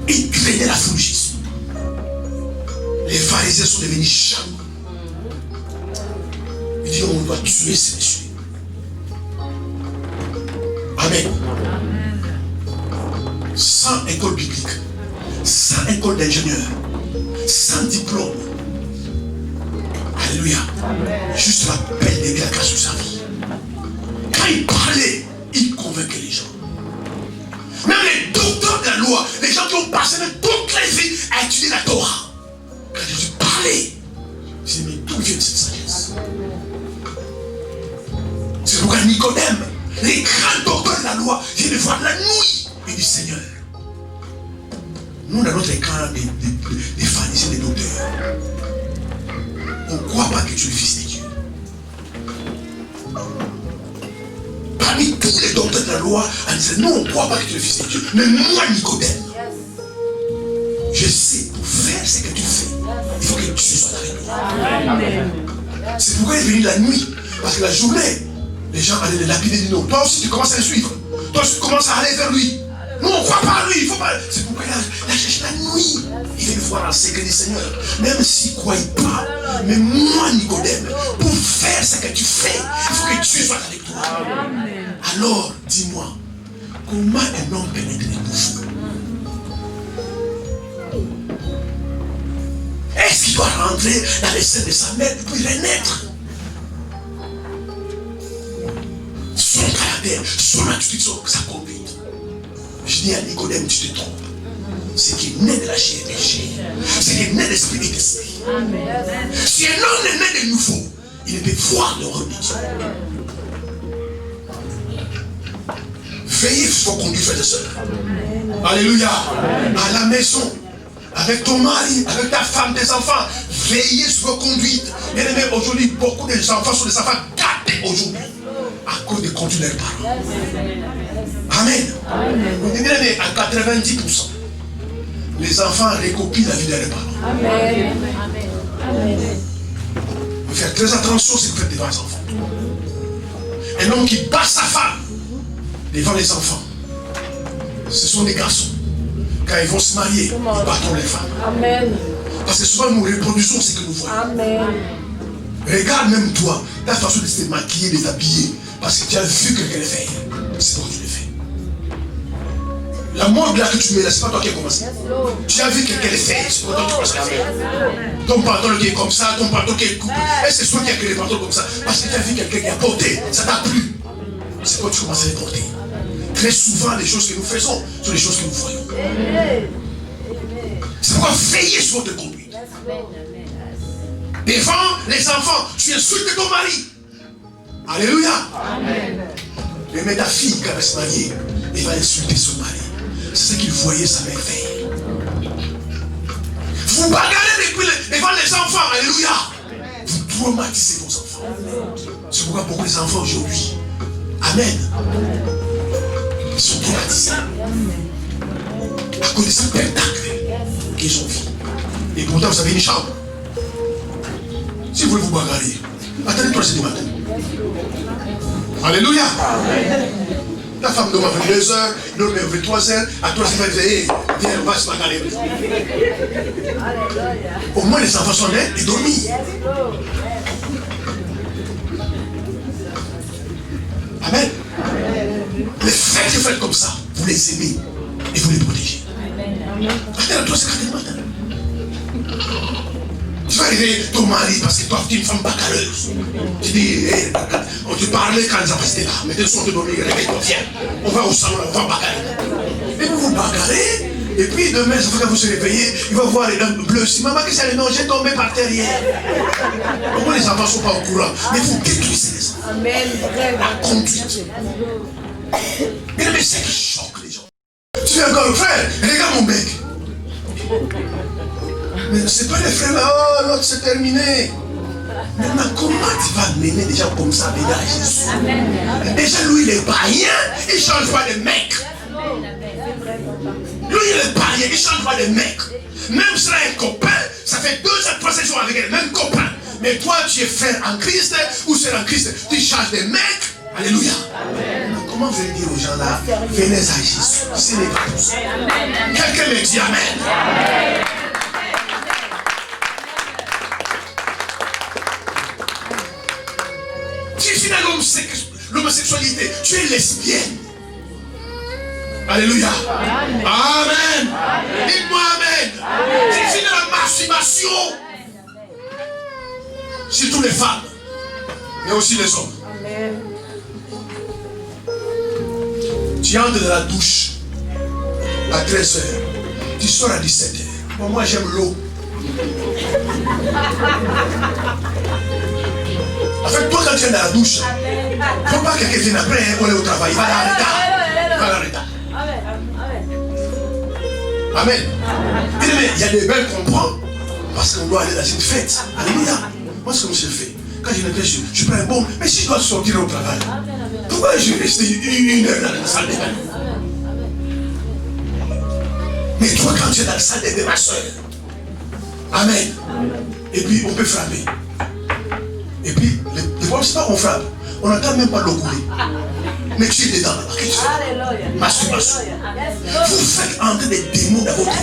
il prenait la foule Jésus. Les pharisiens sont devenus chambres. Ils disent on doit tuer ces messieurs. Amen. sans école biblique, sans école d'ingénieur, sans diplôme. Alléluia. Juste la paix de la grâce sur sa vie. Quand il parlait, il convainquait les gens. Même les docteurs de la loi, les gens qui ont passé toute leur vie à étudier la Torah, quand Jésus parlait, je disais, mais d'où vient cette sagesse? C'est pourquoi Nicodème, les grands docteurs de la loi, viennent le voir la nuit. Il dit, Seigneur, nous, dans notre camp des pharisiens, des docteurs, on ne croit pas que tu es le Fils de Dieu. Parmi tous les docteurs de la loi, on disait, nous, on ne croit pas que tu es le Fils de Dieu. Mais moi, Nicodème, je sais, pour faire ce que tu fais, il faut que tu sois avec moi. C'est pourquoi il est venu la nuit. Parce que la journée, les gens allaient le lapider du nom. Toi aussi, tu commences à le suivre. Toi aussi, tu commences à aller vers lui. Nous, on ne croit pas à lui. Il faut pas. C'est pourquoi il a cherché la nuit. Il vient le voir en secret du Seigneur. Même s'il ne croit pas. Mais moi, Nicodème, pour faire ce que tu fais, il faut que Dieu soit avec toi. Alors, dis-moi, comment un homme pénètre les bouffes? Est-ce qu'il doit rentrer dans les seins de sa mère pour renaître? Son caractère, son attitude, sa conduite. Je dis à Nicodème, tu te trompes. Ce qui est né de la chair est péché. Ce qui est né de l'esprit est esprit. Si un homme est né de nouveau, il peut voir le rôle de Dieu. Veillez sur vos conduites, frères et sœurs. Alléluia. À la maison, avec ton mari, avec ta femme, tes enfants, veillez sur vos conduites. Bien aimé, aujourd'hui, beaucoup des enfants sont des enfants gâtés aujourd'hui à cause des conduites de leurs parents. Amen. Bien aimé, à 90%, les enfants recopient la vie de leurs parents. Amen. Vous faites très attention si vous faites devant les enfants. Un homme qui bat sa femme devant les enfants, ce sont des garçons. Quand ils vont se marier, ils battront les femmes. Amen. Parce que souvent nous reproduisons ce que nous voyons. Amen. Regarde même toi, ta façon de se maquiller, de t'habiller, parce que tu as vu quelqu'un le faire. C'est toi que tu le fais. La mode là que tu mets là, c'est pas toi qui as commencé. Tu as vu quelqu'un le faire, c'est pas toi qui commences à faire. Ton pantalon qui est comme ça, ton pantalon qui est coupé, et c'est toi qui as créé les pantalons comme ça. Parce que tu as vu quelqu'un qui a porté, ça t'a plu. C'est quand tu commences à les porter. Très souvent, les choses que nous faisons sont les choses que nous voyons. C'est pourquoi veillez sur votre conduite. Devant les enfants, tu insultes ton mari. Alléluia. Mais ta fille, quand elle va se marier, elle va insulter son mari. C'est ce qu'il voyait sa mère faire. Vous bagarrez devant les enfants. Alléluia. Vous traumatisez vos enfants. C'est pourquoi beaucoup les enfants aujourd'hui, amen, ils sont traumatisés à cause de ce spectacle qu'ils ont vu. Et pourtant, vous avez une chambre. Si vous voulez vous bagarrer, attendez 3 heures du matin. Alléluia. Ta femme doit venir 2 heures, l'autre va venir 3 heures, à 3 heures, elle va dire, hey, viens, on va se bagarrer. Au moins, les enfants sont nés et dormis. Amen. Les frères que vous faites comme ça, vous les aimez et vous les protégez. Attends, à 3 heures du matin. Tu vas arriver ton mari parce que toi tu es une femme bagarreuse. Tu dis, hey, on te parlait quand ils ont resté là. Mettez le son de dormir, réveille-toi, viens. On va au salon, on va bagarrer. Et vous vous bagarrez. Et puis demain, quand vous se réveillez, il va voir les dents bleues. Si maman qui s'est non, j'ai tombé par terre hier. Au moins les enfants ne sont pas au courant. Mais vous détruisez les enfants. Amen. La conduite. Mais c'est qui choque les gens. Tu es encore frère, regarde mon mec. Mais c'est pas les frères là, oh l'autre c'est terminé. Maintenant, comment tu vas mener des gens comme ça à Jésus? Déjà lui il est païen, il ne change pas de mec. Lui il est païen, il ne change pas de mec. Même si un copain, ça fait 2 à 3 jours avec le même copain. Mais toi tu es frère en Christ ou sœur en Christ, tu changes de mec. Alléluia. Comment vous allez dire aux gens là, venez à Jésus? C'est les tous. Quelqu'un me dit amen. Tu es dans l'homosexualité, tu es lesbienne. Alléluia. Amen. Dites-moi Amen. C'est fini la masturbation. Surtout les femmes, mais aussi les hommes. Amen. Tu entres dans la douche à 13h. Tu sors à 17h. Bon, moi j'aime l'eau. En fait, toi quand tu es dans la douche, il ne faut pas que quelqu'un vienne après, on est au travail. Il va dans le retard. Il va dans le retard. Amen. Mais il y a des belles qu'on prend parce qu'on doit aller dans une fête. Alléluia. Moi, ce que je fais, quand je me dis, je prends un bon, mais si je dois sortir au travail, pourquoi je vais rester une heure dans la salle de bain? Mais toi, quand tu es dans la salle de bain, ma soeur, Amen. Et puis, on peut frapper. Et puis, les fois, c'est pas qu'on frappe, on n'entend même pas l'eau couler. Mais tu es dedans là-bas. Qu'est-ce que tu fais? Masturbation. Vous faites entrer des démons dans votre vie.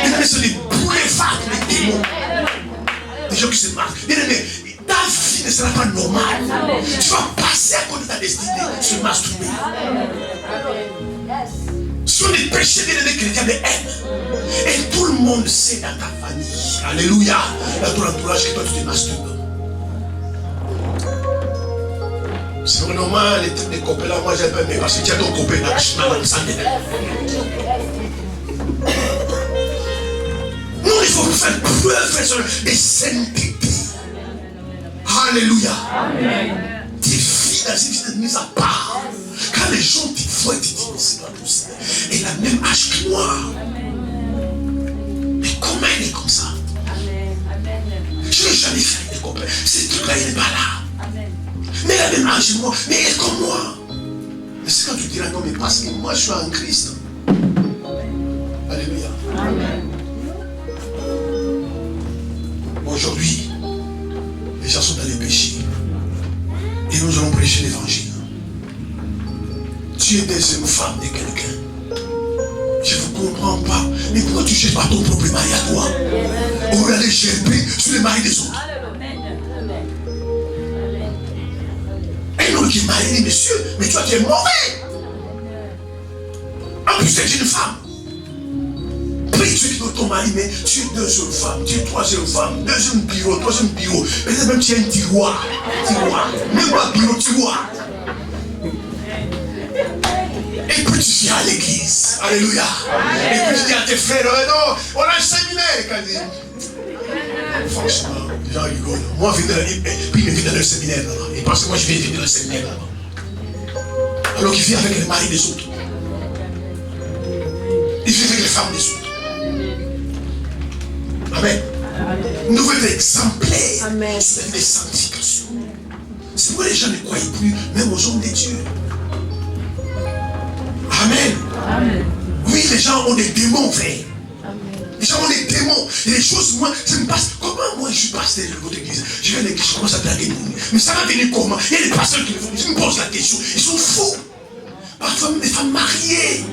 Bien-aimé, c'est des boulevards, des démons. Des gens qui se marquent. Bien-aimé, ta vie ne sera pas normale. Tu vas passer à côté de ta destinée, se masturber. Ce sont des péchés, bien-aimé, chrétiens de haine. Et tout le monde sait dans ta famille. Alléluia. Dans ton entourage que toi tu te masturbes. C'est vraiment les trucs des copains là, moi j'aime pas, mais parce que tu as ton copain là, je suis dans le sang de bain. Nous, il faut faire preuve de sainteté. Alléluia. Tu vis dans une vie de mise à part. Quand les gens te voient, tu te dis, mais c'est pas possible. Elle a le même âge que moi. Mais comment elle est comme ça? Je n'ai jamais fait avec des copains. Ce truc-là, il n'est pas là. Mais elle a le même âge que moi. Mais elle est comme moi. Mais c'est quand tu diras, non, mais parce que moi, je suis en Christ. Alléluia. Amen. Aujourd'hui, les gens sont dans les péchés. Et nous allons prêcher l'évangile. Tu es deuxième femme de quelqu'un. Je ne vous comprends pas. Mais pourquoi tu ne cherches pas ton propre mari à toi? On va aller gerber sur les maris des autres. Un homme qui est marié dit, monsieur, mais toi tu es mauvais. En plus, tu es une femme. Puis tu dis que ton mari, mais tu es deuxième femme, tu es troisième femme, deuxième bureau. Peut-être même tu es un tiroir. Même pas bureau, tiroir. Et puis tu viens à l'église. Alléluia. Et puis tu dis à tes frères, non, on a un séminaire. Franchement, les gens rigolent. Moi, puis il me vient dans le séminaire là-bas. Et parce que moi, je viens dans le séminaire là-bas. Alors qu'il vient avec les maris des autres. Il vient avec les femmes des autres. Amen. Nous devons être exemplaires sur les sanctifications. C'est pourquoi les gens ne croient plus, même aux hommes de Dieu. Amen. Amen. Oui, les gens ont des démons, frère. Les gens ont des démons. Et les choses, moi, ça me passe. Comment moi, je suis pasteur de votre église? Je viens à l'église, je commence à draguer le monde. Mais ça va venir comment? Il y a des pasteurs qui me posent la question. Ils sont fous. Parfois, même des femmes mariées.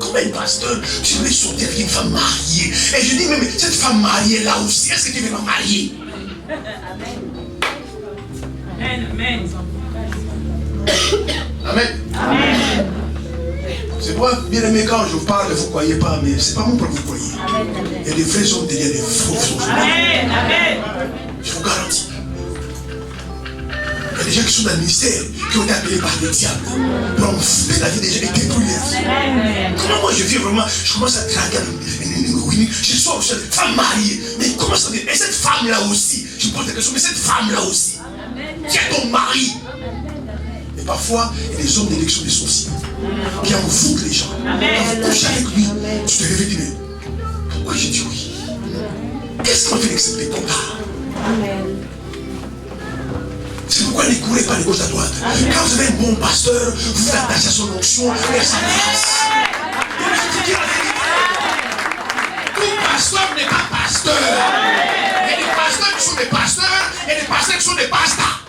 Comment un pasteur, tu veux sortir avec une femme mariée? Et je dis, mais cette femme mariée là aussi, est-ce que tu veux la marier? Amen. Amen. Amen. Amen. C'est moi, bien aimé, quand je vous parle, vous ne croyez pas, mais ce n'est pas mon propre que vous croyez. Il y a des vrais hommes derrière des faux hommes. Amen. Amen. Je vous garantis. Il y a des gens qui sont dans le ministère, qui ont été appelés par le diable pour enfumer la vie des gens et détruire les vies. Comment moi je vis vraiment, je commence à draguer une je sors une femme mariée. Mais comment ça fait? Et cette femme-là aussi, je me pose la question, mais cette femme-là aussi, qui est ton mari. Et parfois, il y a des hommes d'élection des sorciers qui envoûtent les gens. Quand vous couchez avec lui, tu te réveilles et dis, mais pourquoi j'ai dit oui? Qu'est-ce qu'on fait d'accepter ton gars? C'est pourquoi ne courez pas de gauche à droite. Quand vous avez un bon pasteur, vous faites attachez à son onction et à sa grâce. Et je te dis la vérité. Tout pasteur n'est pas pasteur. Il y a des pasteurs qui sont des pasteurs et des pasteurs qui sont des pasteurs.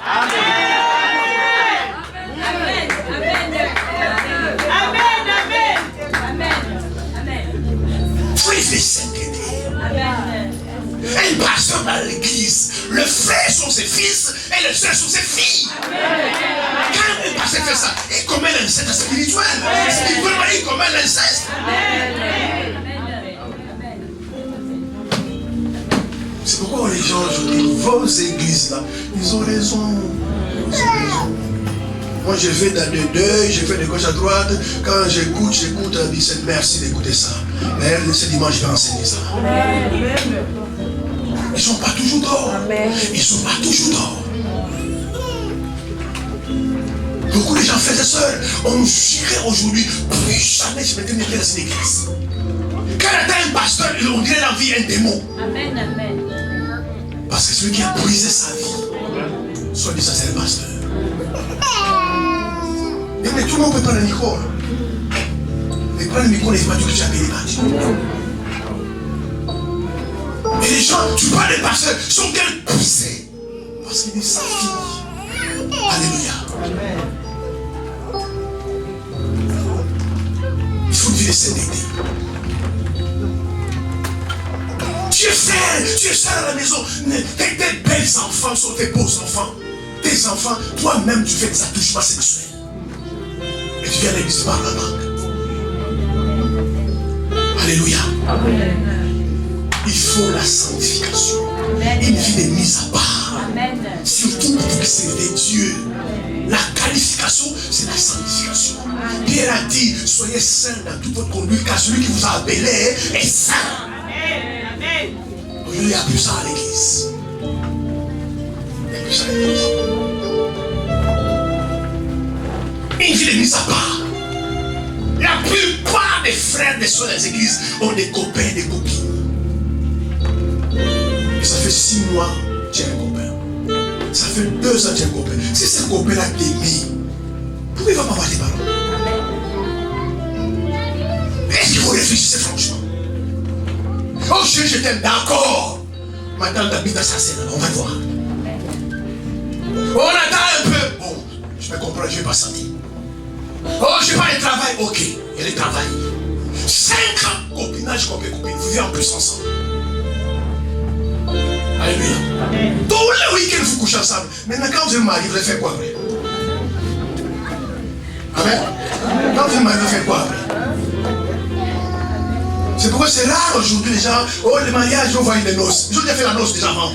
Un pasteur dans l'église, le frère sont ses fils et les soeurs sont ses filles. Quand un pasteur fait ça, il commet l'inceste spirituel. Spirituellement, il commet l'inceste. C'est pourquoi les gens aujourd'hui, vos églises là, ils ont raison. Moi je vais dans le deuil, je fais de gauche à droite. Quand j'écoute, elle dit merci d'écouter ça. Mais ce dimanche, je vais enseigner ça. Ils ne sont pas toujours d'or. Ils ne sont pas toujours d'or. Beaucoup de gens, frères et sœurs, on jurait aujourd'hui, plus jamais je mettrai mes pieds dans cette église. Quand il y a un pasteur, on dirait la vie un démon. Amen, amen. Parce que celui qui a brisé sa vie, soit dit ça, c'est le pasteur. Mais tout le monde peut prendre le micro. Mais prendre le micro, n'est pas tout que tu as payé. Et les gens, tu parles des pasteurs, sont quels poussés. Parce qu'il dit sa fille. Alléluia. Il faut vivre cette idée. Tu es seul à la maison. Tes belles enfants sont tes beaux enfants. Tes enfants, toi-même, tu fais des attouchements sexuels. Et tu viens à l'église par la langue. Alléluia. Amen. Il faut la sanctification. Amen. Une vie de mise à part. Amen. Surtout pour que c'est Dieu. La qualification, c'est la sanctification. Amen. Pierre a dit, soyez saints dans toute votre conduite, car celui qui vous a appelé est saint. Amen. Aujourd'hui, il n'y a plus ça à l'église. Il n'y a plus ça à l'église. Une vie de mise à part. La plupart des frères des soeurs des églises ont des copains et des copines. Et ça fait 6 mois que tu as un copain. Ça fait 2 ans que tu as un copain. Si ce copain-là t'aime, pourquoi il ne va pas avoir des paroles? Est-ce qu'il faut réfléchir franchement? Oh, je t'aime, d'accord. Maintenant, t'habites dans sa scène, on va voir. On attend un peu. Bon, je vais comprendre, je ne vais pas sentir. Oh, je n'ai pas de travail. Ok, il y a le travail. 5 ans, copinage, copine. Vous vivez en plus ensemble. Alléluia. Tous les week-ends, vous couchez ensemble. Maintenant, quand vous êtes marié, vous allez faire quoi après? Amen. Quand vous êtes marié, vous allez faire quoi après? C'est pourquoi c'est rare aujourd'hui, les gens. Oh, le mariage, on voit les noces. Ils ont déjà fait la noce déjà avant.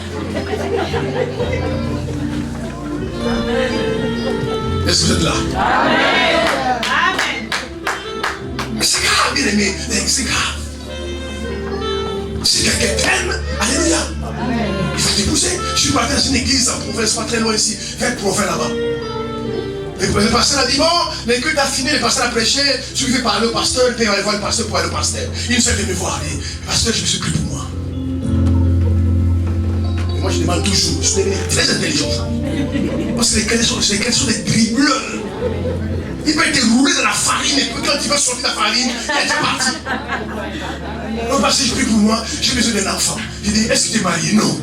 Est-ce que vous êtes là? Amen. Mais c'est grave, bien aimé. C'est grave. Si quelqu'un t'aime, alléluia. Il faut t'épouser. Je suis parti dans une église en province, pas très loin ici. Vers Provins là-bas. Le pasteur a dit, bon, les culte a fini, le pasteur a prêché, je vais parler au pasteur, puis on va aller voir le pasteur pour aller au pasteur. Il me fait me voir, il dit, pasteur, je me suis pris pour moi. Et moi je demande toujours, je suis devenu très intelligent. Parce que les chrétiens sont des dribbleurs. Il peut être roulé dans la farine, et puis quand il va sortir de la farine, il est déjà parti. Non, parce que je prie pour moi, j'ai besoin d'un enfant. Je dis, est-ce que tu es marié? Non.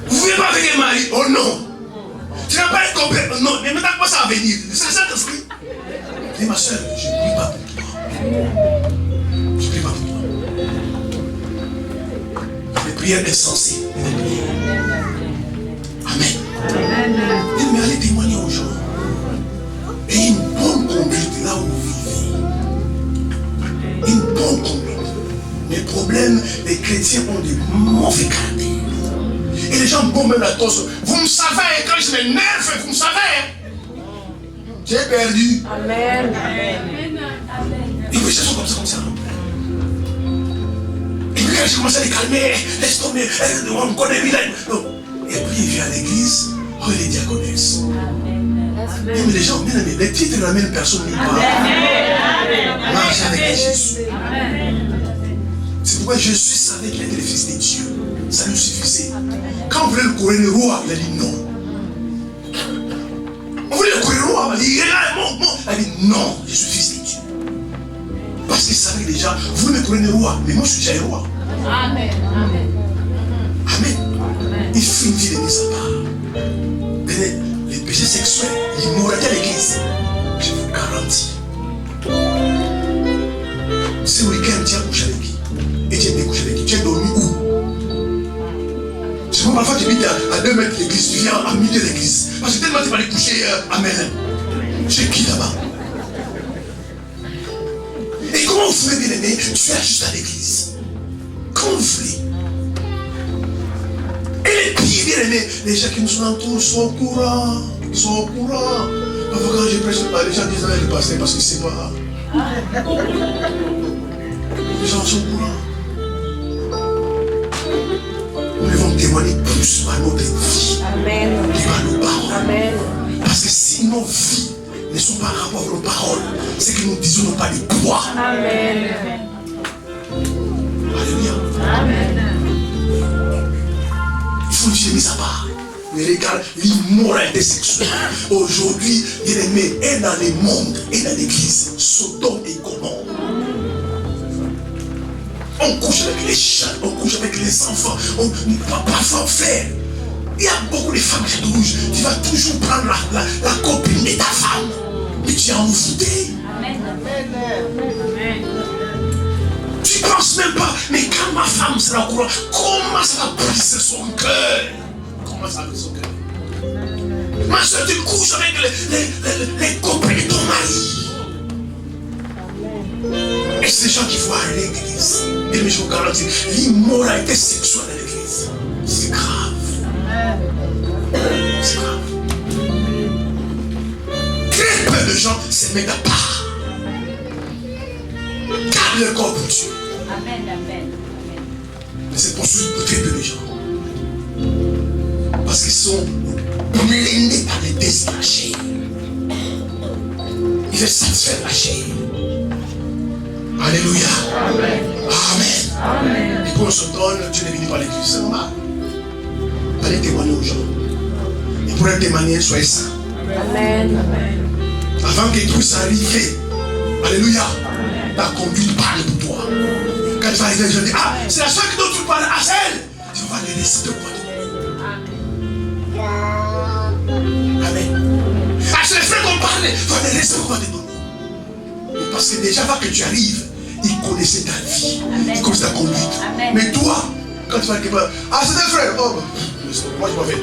Vous ne pouvez pas venir marier? Oh non. Tu n'as pas un copain? Non, mais maintenant comment ça va venir? C'est ça le fruit. Je dis, ma soeur, je ne prie pas pour toi. Je ne prie pas pour toi. Les prières insensées. Amen. Mais allez témoigner aux gens. Et une bonne conduite là où vous vivez. Une bonne conduite. Les problèmes, les chrétiens ont des mauvais caractères. Et les gens bombent même la tosse. Vous me savez, quand je m'énerve, vous me savez. J'ai perdu. Amen. Et puis, c'est comme ça. Et puis, quand je commence à les calmer, laisse tomber, on me connaît bien. Et puis, il vient à l'église, oh, il est diaconesse. Mais les gens, bien aimés, les titres n'amènent personne nulle part. Marche avec Jésus. C'est pourquoi Jésus savait qu'il était le fils de Dieu. Ça nous suffisait. Quand on voulait le couronner roi, il a dit non. On voulait le couronner roi, il a dit non, je suis fils de Dieu. Parce qu'il savait déjà, vous me couronnez roi, mais moi je suis déjà roi. Amen. Il faut une vie de mise à part. Les péchés sexuels, l'immoralité à l'église, je vous garantis. Ce week-end, tu as couché avec qui? Et tu as découché avec qui? Tu as dormi où? C'est pourquoi parfois tu habites à 2 mètres de l'église, tu viens à milieu de l'église. Parce que tellement tu vas aller coucher à Mélène. Chez qui là-bas? Et comment vous voulez, bien aimé, tu es juste à l'église? Comment vous voulez? Et les pires, bien aimé, les gens qui nous sont entourés sont au courant. Ils sont au courant. Parfois quand je prêche, les gens disent le pasteur parce qu'ils ne savent pas. Les gens sont au courant. Nous devons témoigner plus par notre vie. Amen. Et par nos paroles. Amen. Parce que si nos vies ne sont pas en rapport avec nos paroles, c'est que nous disons n'ont pas de poids. Amen. Alléluia. Amen. Il faut dire mis à part. Mais regarde l'immoralité sexuelle. Aujourd'hui, bien aimé, est dans le monde, et dans l'église, Sodome et Gomorrhe. On couche avec les chiens, on couche avec les enfants, parfois frère. Il y a beaucoup de femmes qui rouges. Tu vas toujours prendre la copine de ta femme. Mais tu es envoûté. Amen. Tu ne penses même pas, mais quand ma femme sera au courant, comment ça va briser son cœur? Comment ça va briser son cœur? Ma soeur, tu couches avec les copains de ton mari. Et c'est des gens qui vont à l'église. Et je vous garantis, l'immoralité sexuelle à l'église, c'est grave. C'est grave. Très peu de gens se mettent à part. Gardent leur corps pour Dieu. Amen, amen. Mais c'est poursuivi pour très peu de gens. Parce qu'ils sont blindés par les désirs de la chair. Ils veulent satisfaire la chair. Alléluia. Amen. Amen. Et quand on se donne, Dieu n'est venu par l'église. C'est normal. Allez témoigner aux gens. Et pour être témoigner, soyez saints. Amen. Avant que tout puisse arriver, alléluia, ta conduite parle pour toi. Quand tu vas arriver, je dis, ah, c'est la soeur dont tu parles à elle. Tu vas le laisser de quoi. Amen. Ah, c'est les frères qu'on parle, tu vas le laisser de quoi te donner. Parce que déjà, avant que tu arrives, il connaissait ta vie, il connaissait ta conduite. Amen. Mais toi, quand tu vas quelque part, ah, c'est un frère, oh, moi je m'en vais.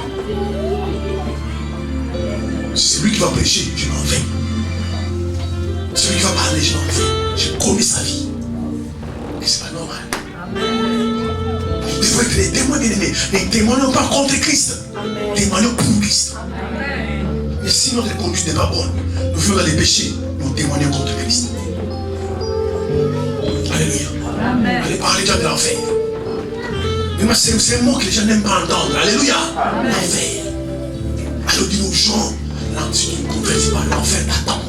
C'est lui qui va prêcher, je m'en vais. C'est lui qui va parler, je m'en vais. Je connais sa vie. Et c'est pas normal. Nous devons être les témoins bien-aimés. Les témoignons pas contre Christ. Témoignons pour Christ. Amen. Mais si notre conduite n'est pas bonne, nous vivons dans les péchés, nous témoignons contre Christ. Alléluia. Amen. Allez parler déjà de l'enfer. Mais c'est un mot que les gens n'aiment pas entendre. Alléluia. L'enfer. Alors dis aux gens, si tu ne convertis pas, l'enfer t'attend.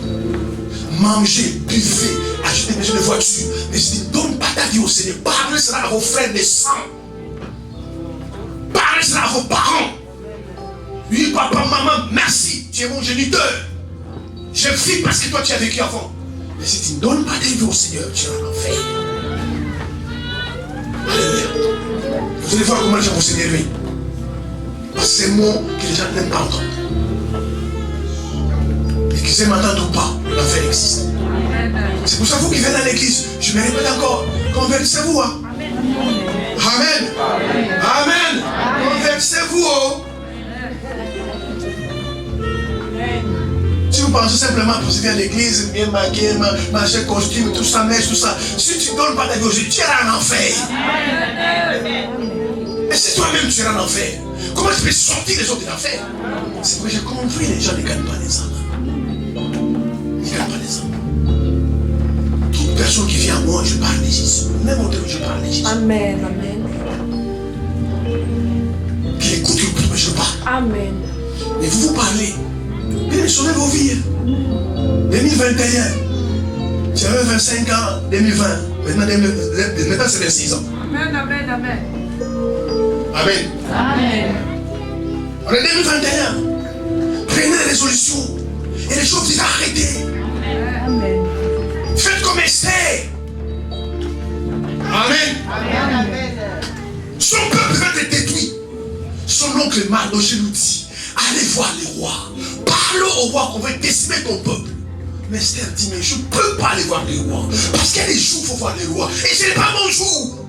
Mangez, buvez, achetez des voitures. Mais je dis, donne pas ta vie au Seigneur. Parlez cela à vos frères de sang. Parlez cela à vos parents. Oui, papa, maman, merci. Tu es mon géniteur. Je vis parce que toi tu as vécu avant. Mais si tu ne donnes pas ta vie au Seigneur, tu vas en enfer. Alléluia. Vous allez voir comment les gens vont s'énerver. Parce que c'est un mot que les gens n'aiment pas entendre. Et qu'ils aiment entendre ou pas, l'enfer existe. C'est pour ça que vous qui venez à l'église, je me répète encore, convertissez-vous. Hein? Amen. Amen. Convertissez-vous. Oh. Si vous pensez simplement pour se faire à l'église, bien maquillé, marcher costume, tout ça, mèche, tout ça, si tu ne donnes pas ta vie aux yeux, tu iras en enfer. Et si toi-même tu iras en enfer, comment tu peux sortir les autres de l'enfer? C'est que j'ai compris, les gens ne gagnent pas les âmes. Ils ne gagnent pas les âmes. Toute personne qui vient à moi, je parle de Jésus. Même au début, je parle de Jésus. Amen, amen. Qui écoute le plus, je parle. Amen. Mais vous parlez. Bien, sauvez vos vies. 2021. Tu avais 25 ans, 2020. Maintenant c'est 26 ans. Amen, amen, amen. Amen. Amen. On est 2021. Prenez des résolutions. Et les choses, vous arrêtez. Amen. Faites comme Esther. Amen. Amen. Amen. Son peuple va être détruit. Son oncle Mardochée nous dit, allez voir les rois. Parle au roi qu'on veut décimer ton peuple. Mais Esther dit, mais je ne peux pas aller voir les rois. Parce qu'il y a des jours où il faut voir les rois. Et ce n'est pas mon jour.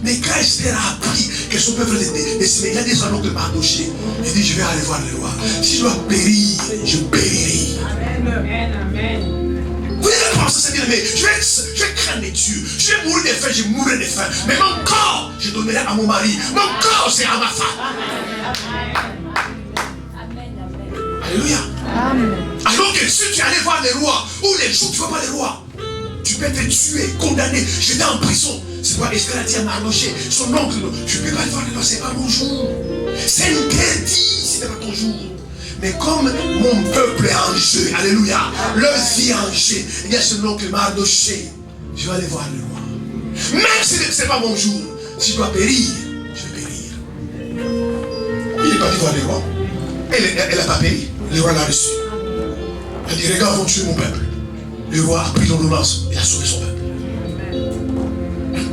Mais quand Esther a appris que son peuple décimé, il a des anneaux de Mardoché. Il dit, je vais aller voir le roi. Si je dois périr, je périrai. Vous devez penser, c'est bien, mais je vais craindre Dieu. Je vais mourir de faim, je mourrai de faim. Mais mon corps, je donnerai à mon mari. Mon corps, c'est à ma femme. Alléluia. Alors que si tu allais voir les rois, ou les jours, tu ne vois pas les rois, tu peux être tué, condamné, jeté en prison. C'est quoi Esther a dit à Mardoché, son oncle, je ne peux pas te voir les rois, c'est pas mon jour. C'est interdit, c'est pas ton jour. Mais comme mon peuple est en jeu, alléluia, leur vie est en jeu, il y a ce oncle Mardoché, je vais aller voir le roi. Même si ce n'est pas mon jour, si je dois périr, je vais périr. Il n'est pas allé voir le roi. Elle n'a pas péri. Le roi l'a reçu. Elle dit, regarde, vont tuer mon peuple. Le roi a pris l'ordonnance et a sauvé son peuple.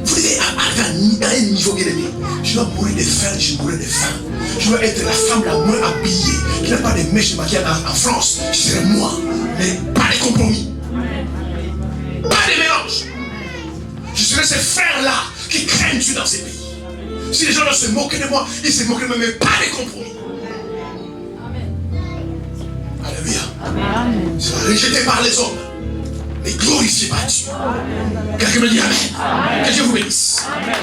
Vous devez arriver à un niveau bien aimé. Je dois mourir de faim, je mourrai de faim. Je dois être la femme la moins habillée, qui n'a pas de mèches de maquillage en France. Je serai moi. Mais pas de compromis. Pas de mélange. Je serai ces frères-là qui craignent Dieu dans ces pays. Si les gens doivent se moquer de moi, ils se moquent de moi, mais pas de compromis. Alléluia. Je serai rejeté par les hommes, mais glorifié par Dieu. Quelqu'un me dit Amen. Que Dieu vous bénisse. Amen.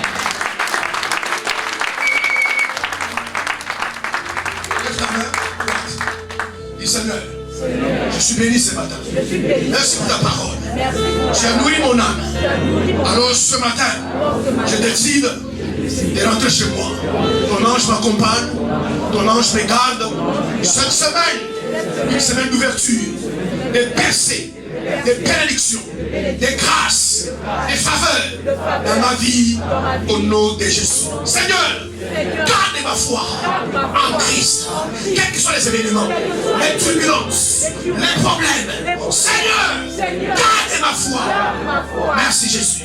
Dis Seigneur, je suis béni ce matin. Merci pour ta parole. Tu as nourri mon âme. Alors ce matin, je décide de rentrer chez moi. Ton ange m'accompagne. Ton ange me garde. Cette semaine, une semaine d'ouverture, de percées, des bénédictions, des grâces, des faveurs dans ma vie au nom de Jésus. Seigneur, garde ma foi en Christ. Quels que soient les événements, les turbulences, les problèmes, Seigneur, garde ma foi. Merci Jésus.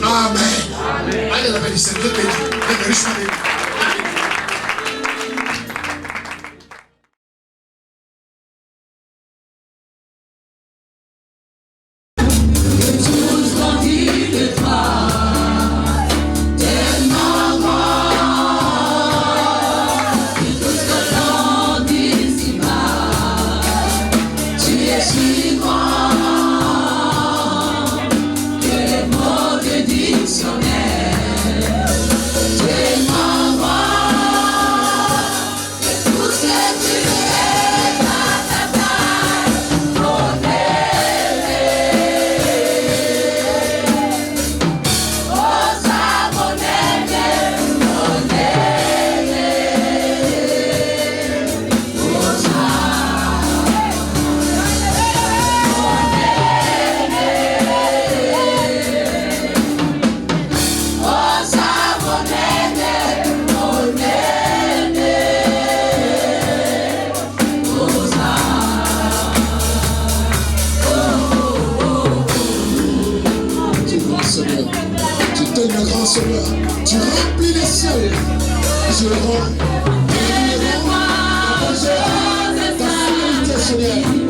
Amen. Allez, la bénédiction. Dieu bénit. Seigneur, tu remplis les cieux, je rends, ta fidélité, Seigneur.